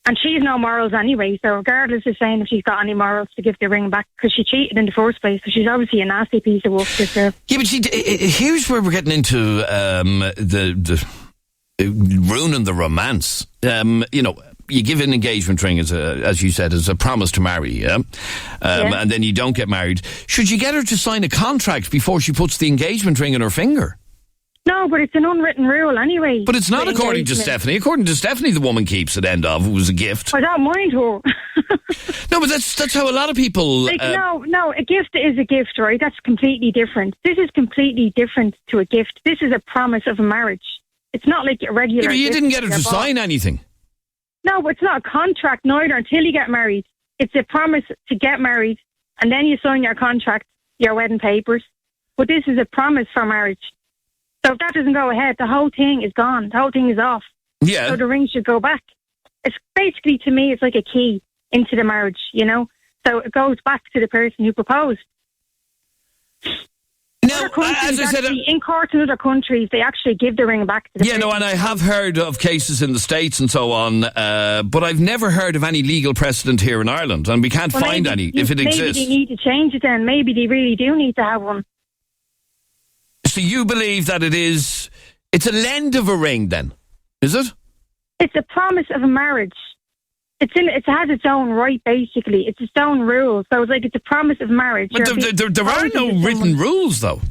And she's no morals anyway, so regardless of saying if she's got any morals to give the ring back, because she cheated in the first place, so she's obviously a nasty piece of work herself. Yeah, but see, here's where we're getting into the ruining the romance. You give an engagement ring as you said, as a promise to marry, yeah? And then you don't get married. Should you get her to sign a contract before she puts the engagement ring on her finger? No, but it's an unwritten rule anyway. But it's not according to Stephanie. According to Stephanie, the woman keeps it end of. It was a gift. I don't mind her. No, but that's how a lot of people... No, a gift is a gift, right? That's completely different. This is completely different to a gift. This is a promise of a marriage. It's not like a regular gift. But you didn't get her to sign anything. No, but it's not a contract neither until you get married. It's a promise to get married, and then you sign your contract, your wedding papers. But this is a promise for marriage. So if that doesn't go ahead, the whole thing is gone. The whole thing is off. Yeah. So the ring should go back. It's basically, to me, it's like a key into the marriage, you know? So it goes back to the person who proposed. No, as I said, in courts in other countries, they actually give the ring back to the person. and I have heard of cases in the States and so on, but I've never heard of any legal precedent here in Ireland, and we can't find any, if it exists. Maybe they need to change it then. Maybe they really do need to have one. So you believe that it's a lend of a ring then, is it? It's a promise of a marriage. It has its own right, basically. It's its own rules. So it's a promise of marriage. But there are no written rules, though.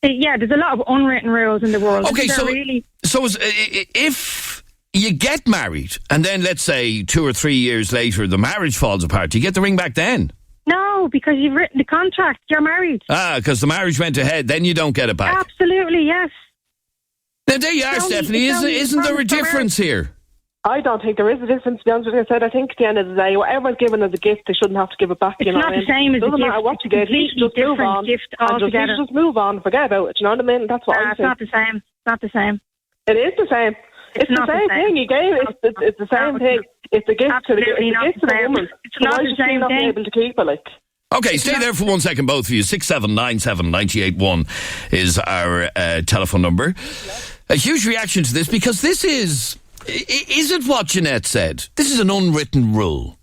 Yeah, there's a lot of unwritten rules in the world. Okay, so if you get married, and then let's say 2 or 3 years later, the marriage falls apart, do you get the ring back then? No, because you've written the contract. You're married. Because the marriage went ahead, then you don't get it back. Absolutely, yes. Now, there you are, Stephanie. Isn't there a difference here? I don't think there is a difference, to be honest with you. I think at the end of the day, whatever's given as a gift, they shouldn't have to give it back. It's not the same as a gift. Doesn't matter what you get. You should just move on. Gift altogether. Just move on and forget about it. You know what I mean? That's what I think. It's not the same. It's not the same. It is the same. It's the same thing. You gave it. It's the same thing. It's a gift to the woman. It's not the same thing. Able to keep it, like. Okay, stay there for 1 second, both of you. 6797 981 is our telephone number. A huge reaction to this, because this is it what Jeanette said? This is an unwritten rule.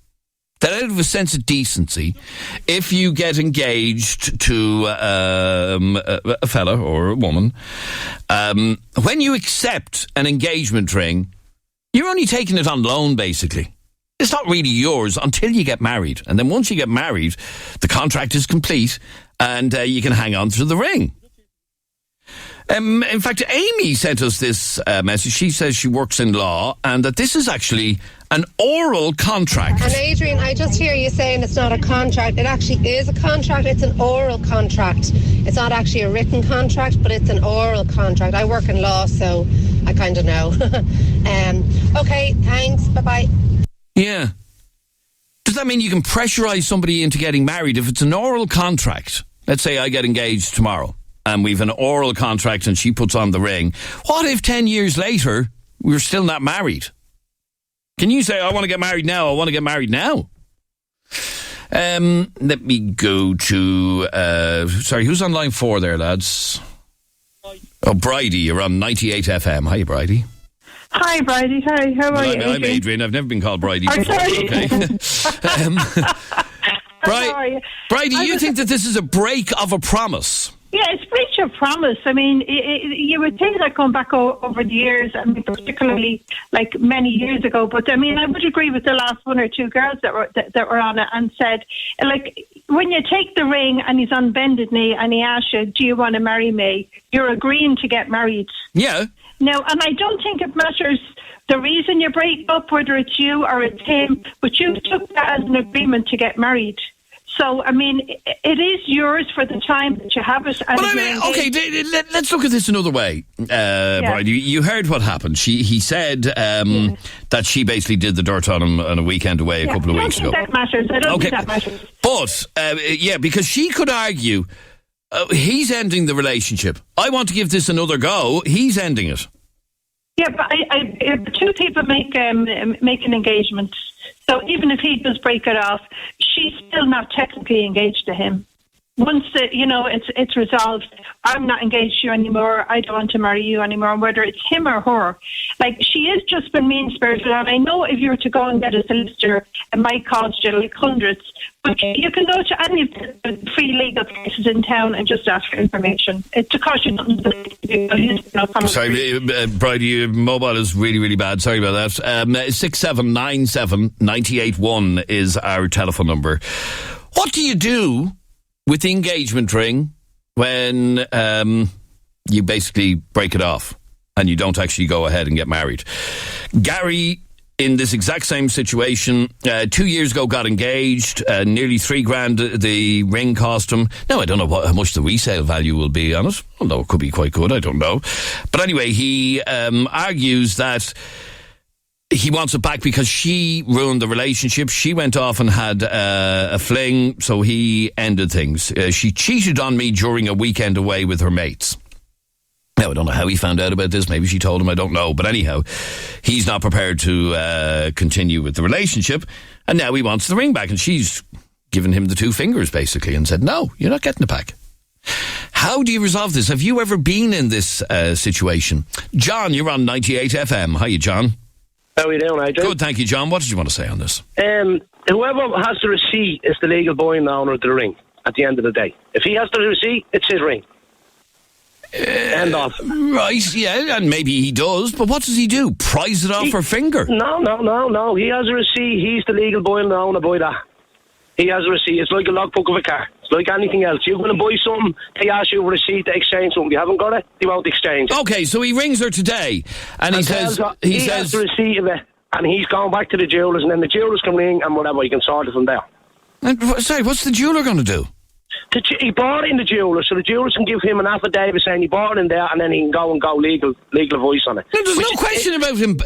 That out of a sense of decency, if you get engaged to a fella or a woman, when you accept an engagement ring, you're only taking it on loan, basically. It's not really yours until you get married. And then once you get married, the contract is complete and you can hang on to the ring. In fact, Amy sent us this message. She says she works in law and that this is actually an oral contract. And Adrian, I just hear you saying it's not a contract. It actually is a contract. It's an oral contract. It's not actually a written contract, but it's an oral contract. I work in law, so I kind of know. Okay, thanks. Bye-bye. Yeah. Does that mean you can pressurise somebody into getting married if it's an oral contract? Let's say I get engaged tomorrow and we've an oral contract and she puts on the ring. What if 10 years later we're still not married? Can you say, I want to get married now, I want to get married now? Let me go to... sorry, who's on line 4 there, lads? Oh, Bridie, you're on 98 FM. Hi, Bridie. Hi, Bridie. Hi, how are you? I'm Adrian. I've never been called Bridie before. Okay. Bridie, you think that this is a break of a promise? Yeah, it's breach of promise. I mean, you would think that going back over the years, I mean, particularly like many years ago. But I mean, I would agree with the last one or two girls that were on it and said, like, when you take the ring and he's on bended knee and he asks you, "Do you want to marry me?" You're agreeing to get married. Yeah. Now, and I don't think it matters the reason you break up, whether it's you or it's him, but you took that as an agreement to get married. So, I mean, it is yours for the time that you have it. But I mean, okay, let's look at this another way. Brian, you heard what happened. He said that she basically did the dirt on him on a weekend away a couple of weeks ago. I don't think that matters. But, because she could argue, he's ending the relationship. I want to give this another go. He's ending it. Yeah, but if two people make an engagement, so even if he does break it off, she's still not technically engaged to him. Once it's resolved, I'm not engaged to you anymore, I don't want to marry you anymore, whether it's him or her. Like, she has just been mean-spirited, and I know if you were to go and get a solicitor, it might cost you like hundreds, but you can go to any of the free legal places in town and just ask for information. It costs you nothing. Sorry, Bridie, your mobile is really, really bad. Sorry about that. 6797 981 is our telephone number. What do you do with the engagement ring when you basically break it off and you don't actually go ahead and get married? Gary, in this exact same situation, 2 years ago got engaged, nearly $3,000 the ring cost him. Now, I don't know how much the resale value will be on it, although it could be quite good, I don't know. But anyway, he argues that he wants it back because she ruined the relationship. She went off and had a fling, so he ended things. She cheated on me during a weekend away with her mates. Now, I don't know how he found out about this. Maybe she told him, I don't know. But anyhow, he's not prepared to continue with the relationship. And now he wants the ring back. And she's given him the two fingers, basically, and said, no, you're not getting it back. How do you resolve this? Have you ever been in this situation? John, you're on 98 FM. Hiya, John. How are you doing, Adrian? Good, thank you, John. What did you want to say on this? Whoever has the receipt is the legal buying owner of the ring at the end of the day. If he has the receipt, it's his ring. End off. Right, yeah, and maybe he does, but what does he do? Prize it off her finger? No. He has a receipt. He's the legal buying owner by that. He has a receipt. It's like a logbook of a car. It's like anything else. You're going to buy something, they ask you for a receipt to exchange something. You haven't got it, they won't exchange it. Okay, so he rings her today, and he says... He has the receipt of it, and he's gone back to the jewellers, and then the jewellers can ring, and whatever, you can sort it from there. Sorry, what's the jeweller going to do? He bought it in the jeweller, so the jewellers can give him an affidavit saying he bought it in there, and then he can go legal advice on it. No, there's no question about him.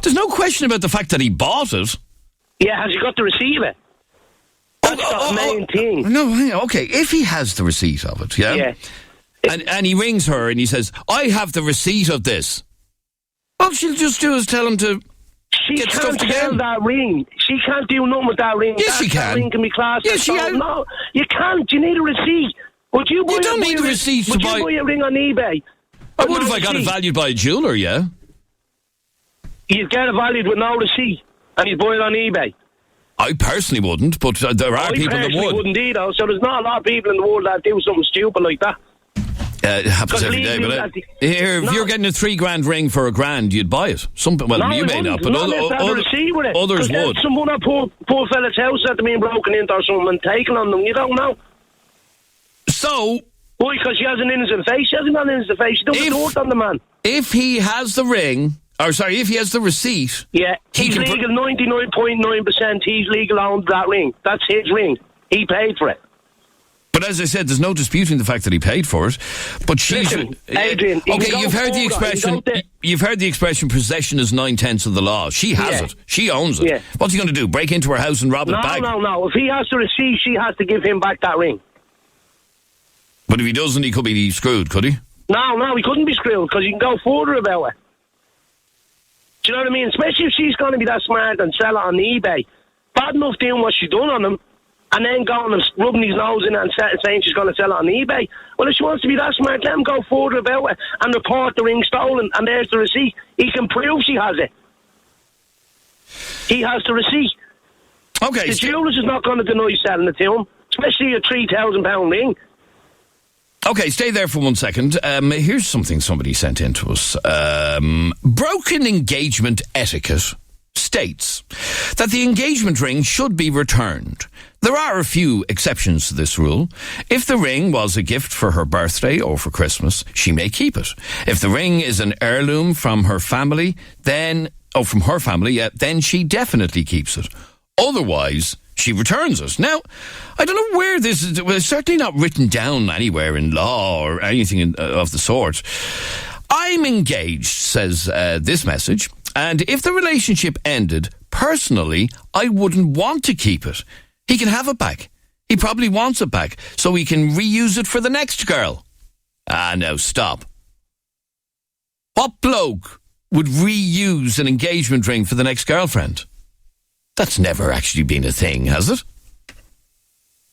There's no question about the fact that he bought it. Yeah, has he got the receipt of it? That's the main thing. No, hang on, okay, if he has the receipt of it, yeah? Yeah. And he rings her and he says, I have the receipt of this. All she'll just do is tell him to... She get can't stuffed sell again. that ring. She can't do nothing with that ring. Yes, she can. That ring can be classed Yes, as she stolen. can. No, you can't. You need a receipt. Would you don't need a receipt to Would buy- you buy a ring on eBay? I would if I got it valued by a jeweller, yeah. You'd get it valued with no receipt, and you'd buy it on eBay. I personally wouldn't, but there are people that would. Wouldn't either. So there's not a lot of people in the world that do something stupid like that. It happens every day, but here, if you're getting a $3,000 ring for $1,000, you'd buy it. Well, you may not, but others would. Someone at poor fella's house had been broken into or something and taken on them. You don't know. So, why? Because she has an innocent face. She hasn't got an innocent face. She doesn't do it on the man. If he has the ring, if he has the receipt, yeah, he's legal. 99.9%. He's legal on that ring. That's his ring. He paid for it. But as I said, there's no disputing the fact that he paid for it. But she's Adrian. Okay, you've heard the expression. You've heard the expression. Possession is 9/10 of the law. She has it. She owns it. Yeah. What's he going to do? Break into her house and rob it back? No. If he has the receipt, she has to give him back that ring. But if he doesn't, he could be screwed, could he? No, he couldn't be screwed because you can go further about it. Do you know what I mean? Especially if she's going to be that smart and sell it on eBay. Bad enough doing what she done on him, and then going and rubbing his nose in it and saying she's going to sell it on eBay. Well, if she wants to be that smart, let him go further about it and report the ring stolen, and there's the receipt. He can prove she has it. He has the receipt. Okay. The jewellers is not going to deny selling it to him, especially a £3,000 ring. Okay, stay there for 1 second. Here's something somebody sent in to us. Broken engagement etiquette states that the engagement ring should be returned. There are a few exceptions to this rule. If the ring was a gift for her birthday or for Christmas, she may keep it. If the ring is an heirloom from her family, then she definitely keeps it. Otherwise, she returns it. Now, I don't know where this is. Well, it's certainly not written down anywhere in law or anything of the sort. I'm engaged, says this message, and if the relationship ended, personally, I wouldn't want to keep it. He can have it back. He probably wants it back, so he can reuse it for the next girl. Now stop. What bloke would reuse an engagement ring for the next girlfriend? That's never actually been a thing, has it?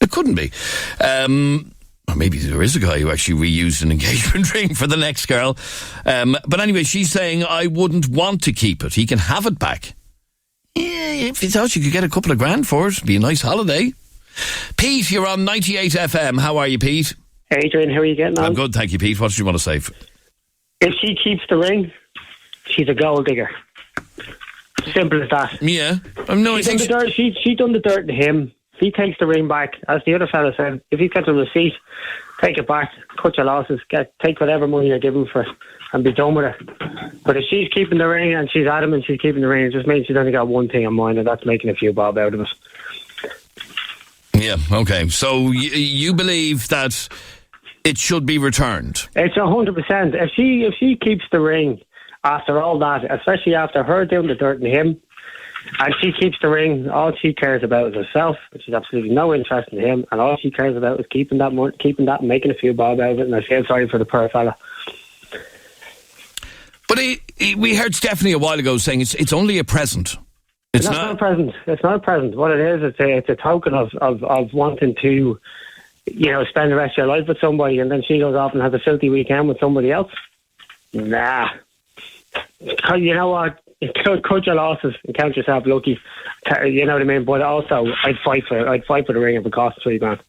It couldn't be. Or maybe there is a guy who actually reused an engagement ring for the next girl. But anyway, she's saying, I wouldn't want to keep it. He can have it back. Yeah, if you thought you could get a couple of grand for it, it'd be a nice holiday. Pete, you're on 98 FM. How are you, Pete? Adrian, how are you getting on? I'm good, thank you, Pete. What did you want to say? If she keeps the ring, she's a gold digger. Simple as that. Yeah. She done the dirt to him. If he takes the ring back, as the other fella said, if he's got the receipt, take it back, cut your losses, take whatever money you're giving for it, and be done with it. But if she's keeping the ring and she's adamant she's keeping the ring, it just means she's only got one thing in mind, and that's making a few bob out of it. Yeah, okay. So you believe that it should be returned? It's 100%. If she keeps the ring after all that, especially after her doing the dirt to him, and she keeps the ring, all she cares about is herself. She's absolutely no interest in him, and all she cares about is keeping that and making a few bob out of it, and I feel sorry for the poor fella. But we heard Stephanie a while ago saying it's only a present. It's not a present. It's not a present. What it is, it's a token of wanting to, spend the rest of your life with somebody, and then she goes off and has a filthy weekend with somebody else. Nah. You know what? Cut your losses and count yourself lucky. You know what I mean? But also, I'd fight for the ring if it costs £3,000.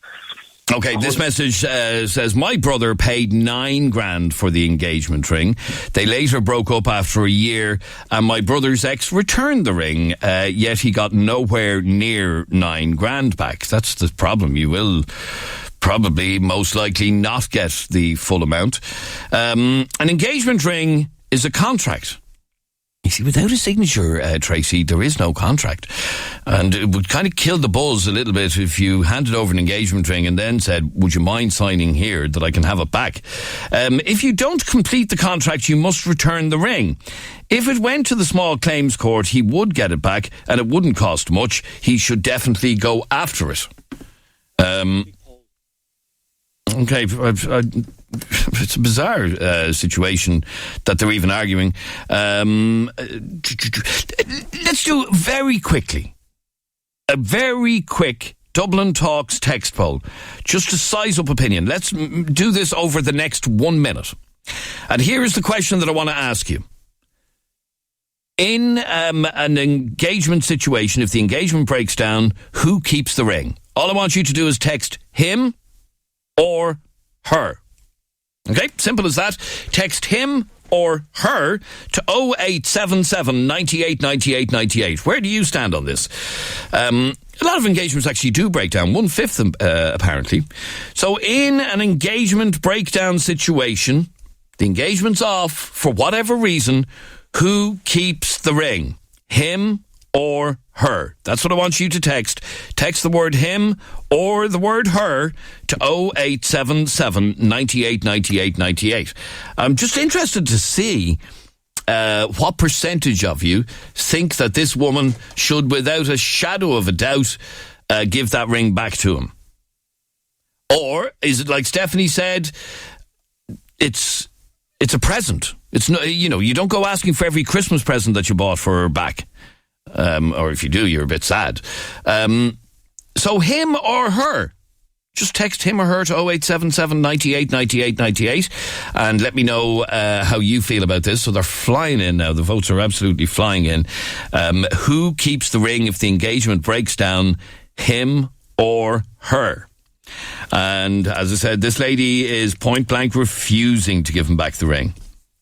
Okay, this message says, my brother paid $9,000 for the engagement ring. They later broke up after a year, and my brother's ex returned the ring, yet he got nowhere near $9,000 back. That's the problem. You will probably most likely not get the full amount. An engagement ring is a contract. You see, without a signature, Tracy, there is no contract. And it would kind of kill the buzz a little bit if you handed over an engagement ring and then said, would you mind signing here that I can have it back? If you don't complete the contract, you must return the ring. If it went to the small claims court, he would get it back and it wouldn't cost much. He should definitely go after it. Okay, it's a bizarre situation that they're even arguing. Let's do very quickly a very quick Dublin Talks text poll, just to size up opinion. Let's do this over the next 1 minute. And here is the question that I want to ask you. In an engagement situation, if the engagement breaks down, who keeps the ring? All I want you to do is text him or her. Okay, simple as that. Text him or her to 0877 98 98 98. Where do you stand on this? A lot of engagements actually do break down, 1/5 apparently. So in an engagement breakdown situation, the engagement's off for whatever reason, who keeps the ring? Him or her? That's what I want you to text. Text the word him or the word her to 0877 98 98 98. I'm just interested to see what percentage of you think that this woman should, without a shadow of a doubt, give that ring back to him. Or is it like Stephanie said, it's a present. It's no, you don't go asking for every Christmas present that you bought for her back. Or if you do, you're a bit sad. So him or her. Just text him or her to 0877 98 98 98 and let me know how you feel about this. So they're flying in now. The votes are absolutely flying in. Who keeps the ring if the engagement breaks down, him or her? And as I said, this lady is point blank refusing to give him back the ring.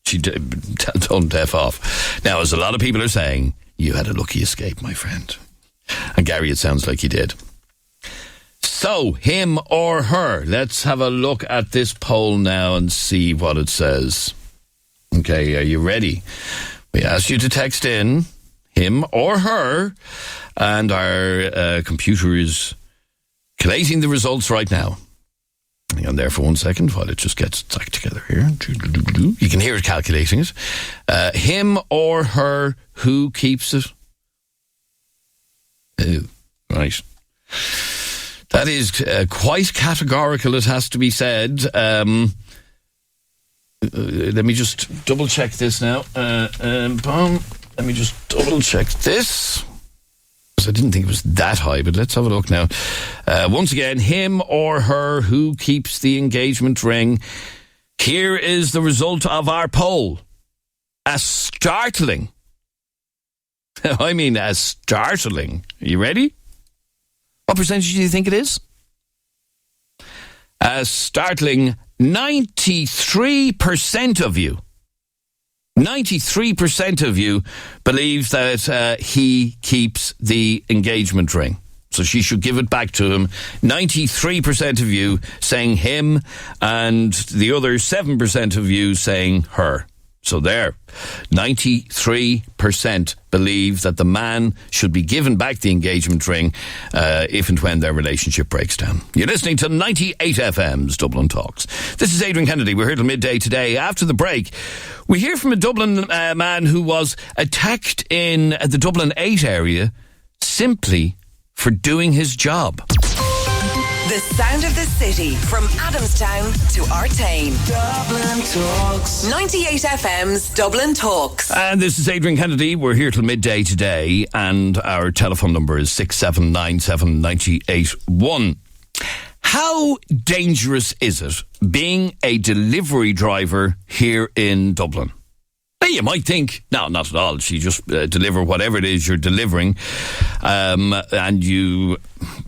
She told him to F off. Now, as a lot of people are saying, you had a lucky escape, my friend. And Gary, it sounds like he did. So, him or her? Let's have a look at this poll now and see what it says. Okay, are you ready? We asked you to text in him or her, and our computer is collating the results right now. Hang on there for 1 second while it just gets its act together here. You can hear it calculating it. Him or her, who keeps it? Oh, right. That is quite categorical, it has to be said. Let me just double check this now. Let me just double check this. I didn't think it was that high, but let's have a look now. Once again, him or her, who keeps the engagement ring? Here is the result of our poll. A startling. I mean, a startling. Are you ready? What percentage do you think it is? A startling 93% of you. 93% of you believe that he keeps the engagement ring. So she should give it back to him. 93% of you saying him, and the other 7% of you saying her. So there, 93% believe that the man should be given back the engagement ring if and when their relationship breaks down. You're listening to 98 FM's Dublin Talks. This is Adrian Kennedy. We're here till midday today. After the break, we hear from a Dublin man who was attacked in the Dublin 8 area simply for doing his job. The sound of the city from Adamstown to Artane. Dublin Talks. 98 FM's Dublin Talks. And this is Adrian Kennedy. We're here till midday today, and our telephone number is 6797 981. How dangerous is it being a delivery driver here in Dublin? Now, you might think, no, not at all. You just deliver whatever it is you're delivering, and you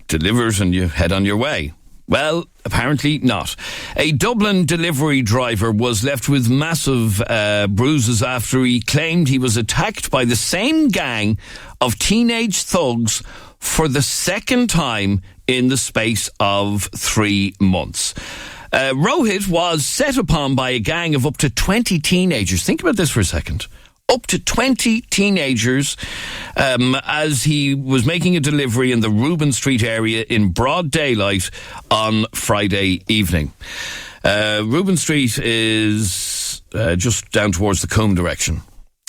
deliver it and you head on your way. Well, apparently not. A Dublin delivery driver was left with massive bruises after he claimed he was attacked by the same gang of teenage thugs for the second time in the space of 3 months. Rohit was set upon by a gang of up to 20 teenagers. Think about this for a second. Up to 20 teenagers as he was making a delivery in the Rubin Street area in broad daylight on Friday evening. Rubin Street is just down towards the Combe direction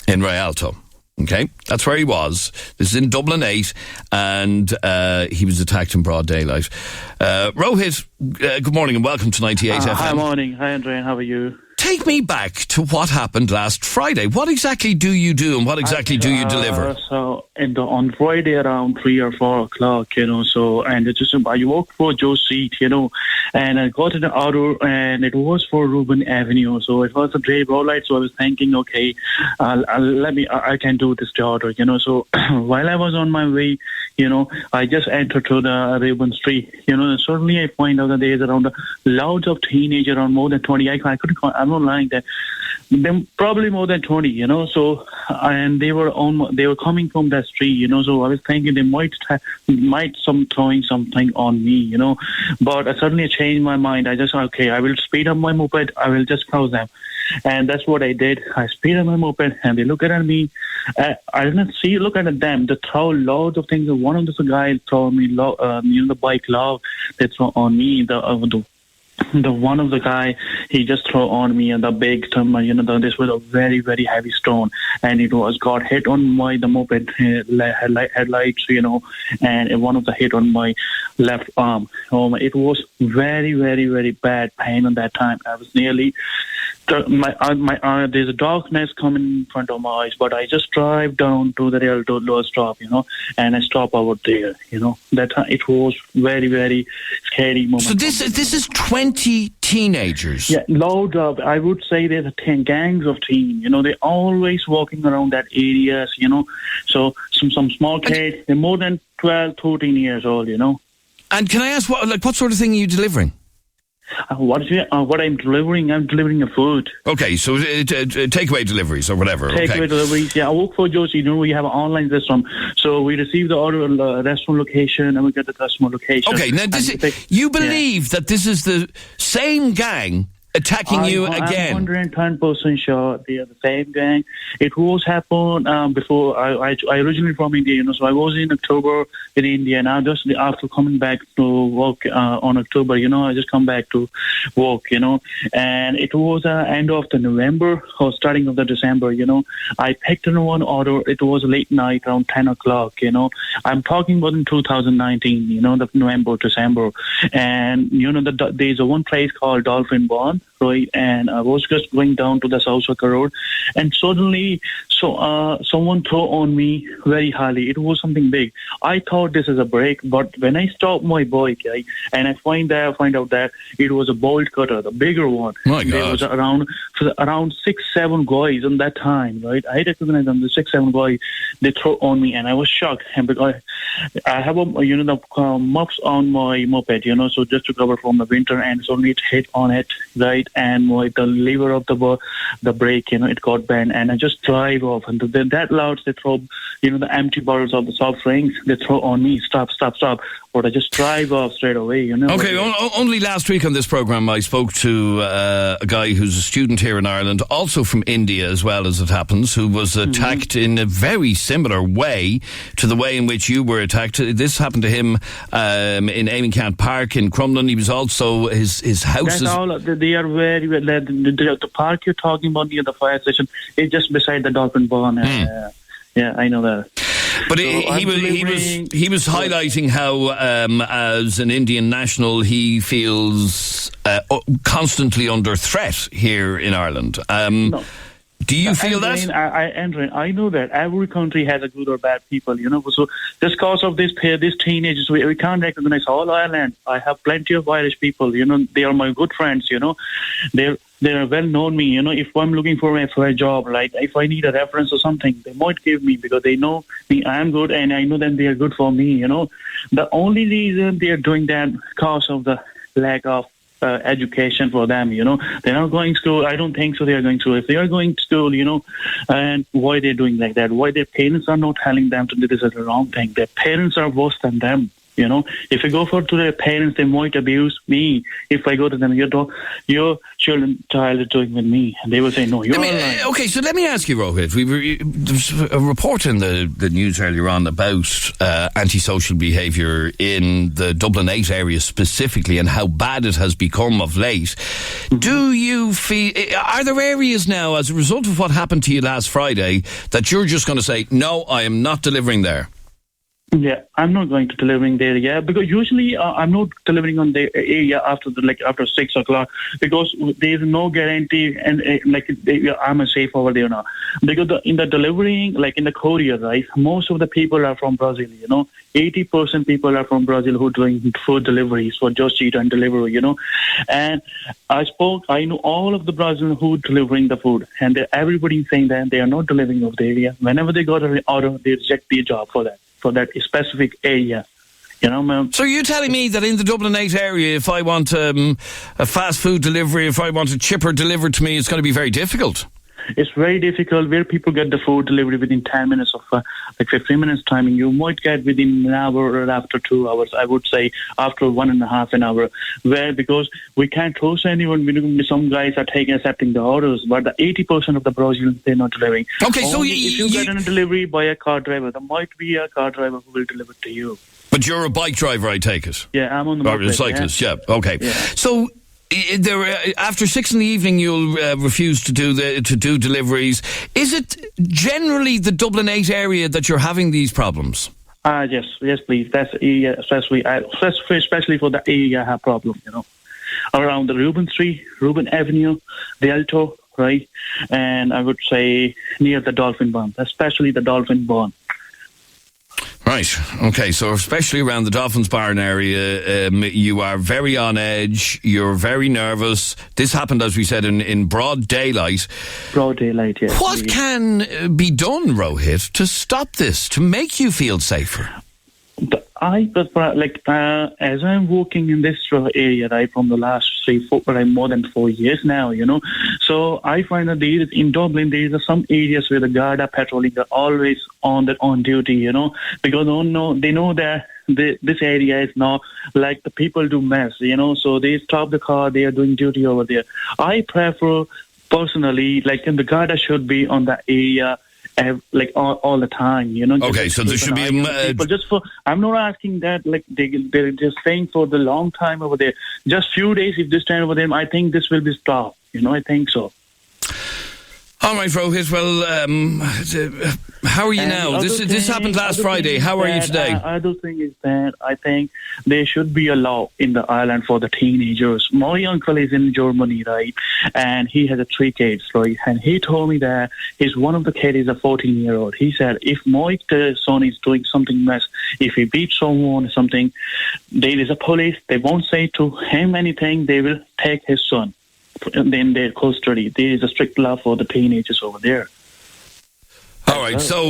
in Rialto. Okay, that's where he was. This is in Dublin 8, and he was attacked in broad daylight. Rohit, good morning and welcome to 98 FM. Hi, morning. Hi, Adrian. How are you? Take me back to what happened last Friday. What exactly do you do and what exactly do you deliver? So on Friday around 3 or 4 o'clock, and I walked for Joe's seat, and I got an order and it was for Ruben Avenue. So it was a day road light. So I was thinking, okay, I can do this order, So while I was on my way, I just entered to the Ruben Street, and suddenly I find out that there's around loads of teenagers, around more than 20. I'm not lying that. Them probably more than 20, So and they were coming from that street, So I was thinking they might throwing something on me, But I suddenly changed my mind. I just I will speed up my moped. I will just cross them, and that's what I did. I speed up my moped, and they look at me. I didn't look at them. They throw loads of things. One of the guys throw me, the bike log. They throw on me the one of the guy, he just threw on me and the big this was a very, very heavy stone, and it got hit on the moped headlights, and one of the hit on my left arm. It was very, very, very bad pain at that time. I was nearly there's a darkness coming in front of my eyes, but I just drive down to the lower stop, and I stop over there, That it was very, very scary moment. So this is 20 teenagers. Yeah, loads of. I would say there's 10 gangs of teens. They're always walking around that areas. So some small kids, they're more than 12, 13 years old. And can I ask what sort of thing are you delivering? What I'm delivering? I'm delivering a food. Okay, so takeaway deliveries or whatever. Takeaway deliveries, yeah. I work for Josie. We have an online restaurant. So we receive the order, restaurant location, and we get the customer location. Okay, now you believe that this is the same gang attacking you again? I'm 110% sure they are the same gang. It was happened before. I originally from India, so I was in October in India. Now just after coming back to work on October, I just come back to work, and it was end of the November or starting of the December, I picked in one order. It was late night around 10 o'clock, I'm talking about in 2019, the November, December, and there's a one place called Dolphin Barn. Right, and I was just going down to the South Sucker Road, and suddenly, someone threw on me very highly. It was something big. I thought this is a break, but when I stopped my bike, and I find out that it was a bolt cutter, the bigger one. My God. There was around 6-7 guys in that time. Right, I recognized them. The 6-7 guys they threw on me, and I was shocked. And because I have the muffs on my moped, so just to cover from the winter, and suddenly it hit on it. Right, and the lever of the brake, it got bent, and I just drive off, and that loud they throw, the empty bottles of the soft drinks, they throw on me, stop, but I just drive off straight away, Okay, only last week on this programme I spoke to a guy who's a student here in Ireland, also from India as well as it happens, who was attacked in a very similar way to the way in which you were attacked. This happened to him in Amycant Park in Crumlin. He was also, his house they are very well. The park you're talking about near the fire station is just beside the Dolphin Barn. Yeah, I know that. But he was highlighting how, as an Indian national, he feels constantly under threat here in Ireland. No. Do you feel that? Adrian, I know that every country has a good or bad people, So just because of these teenagers, we can't recognize all Ireland. I have plenty of Irish people, They are my good friends, They're well known me, If I'm looking for a job, like if I need a reference or something, they might give me because they know me. I am good, and I know them. They are good for me, The only reason they are doing that because of the lack of education for them, They're not going to school. I don't think so they are going to. If they are going to school, and why they're doing like that? Why their parents are not telling them to do this as a wrong thing? Their parents are worse than them, You know, if I go to their parents, they might abuse me. If I go to them, your child is doing with me, and they will say, no, you're lying. Okay, so let me ask you, Rohit. There was a report in the news earlier on about antisocial behaviour in the Dublin 8 area specifically, and how bad it has become of late. Do you feel, are there areas now, as a result of what happened to you last Friday, that you're just going to say, no, I am not delivering there? Yeah, I'm not going to delivering there. Yeah, because usually I'm not delivering on the area after 6 o'clock, because there is no guarantee and I'm safe over there now. Because in the delivering, like in the courier, right, most of the people are from Brazil. You know, 80% people are from Brazil who are doing food deliveries for Just Eat and Delivery. You know, and I know all of the Brazilians who are delivering the food, and everybody saying that they are not delivering of the area. Whenever they got an order, they reject the job for that specific area. You know, ma'am. So you're telling me that in the Dublin 8 area, if I want a fast food delivery, if I want a chipper delivered to me, it's going to be very difficult? It's very difficult where people get the food delivery within 10 minutes of 15 minutes timing. You might get within an hour or after 2 hours. I would say after 1.5 an hour. Because we can't trust anyone. Some guys are accepting the orders, but the 80% of the Brazilians, they're not delivering. Okay, so if you get a delivery by a car driver, there might be a car driver who will deliver to you. But you're a bike driver, I take it? Yeah, I'm on the motorbike. Or a cyclist, yeah. Okay. Yeah. So after 6 in the evening, you'll refuse to do deliveries. Is it generally the Dublin 8 area that you're having these problems? Yes, please. That's especially for the area I have problem. You know, around the Reuben Street, Reuben Avenue, the Alto, right, and I would say near the Dolphin Barn, especially the Dolphin Barn. Right, okay, so especially around the Dolphins Barn area, you are very on edge, you're very nervous. This happened, as we said, in broad daylight. Broad daylight, yes. What can be done, Rohit, to stop this, to make you feel safer? As I'm working in this area, right, from the last more than 4 years now, you know, so I find that in Dublin there are some areas where the guard are patrolling, are always on duty, you know, because they know that this area is not like the people do mess, you know, so they stop the car, they are doing duty over there. I prefer personally, the guard should be on the area all the time, you know. Okay, so there should be I'm not asking that they're just saying for the long time over there. Just few days, if this time over there, I think this will be stopped. You know, I think so. All right, Rohit. Well, how are you now? This happened last Friday. How are you today? Other thing is that I think there should be a law in the island for the teenagers. My uncle is in Germany, right? And he has 3 kids, right? And he told me that one of the kids is a 14-year-old. He said, if my son is doing something mess, if he beats someone or something, there is a police. They won't say to him anything. They will take his son in their custody. There is a strict law for the teenagers over there. All right, so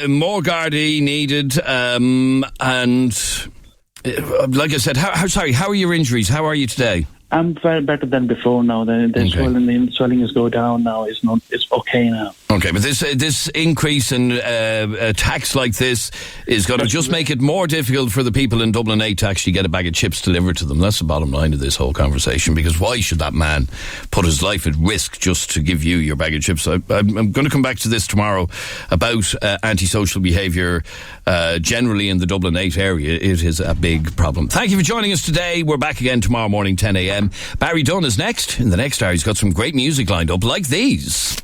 more Gardaí needed, and like I said, how are your injuries? How are you today? I'm very better than before now. The swelling is go down now. It's okay now. Okay, but this increase in tax like this is going to just make it more difficult for the people in Dublin 8 to actually get a bag of chips delivered to them. That's the bottom line of this whole conversation, because why should that man put his life at risk just to give you your bag of chips? I'm going to come back to this tomorrow about antisocial behaviour generally in the Dublin 8 area. It is a big problem. Thank you for joining us today. We're back again tomorrow morning, 10 a.m. Barry Dunn is next. In the next hour, he's got some great music lined up like these.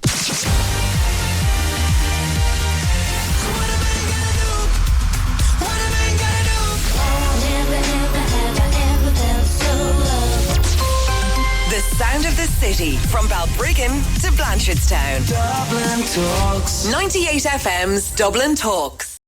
The sound of the city from Balbriggan to Blanchardstown. Dublin Talks. 98 FM's Dublin Talks.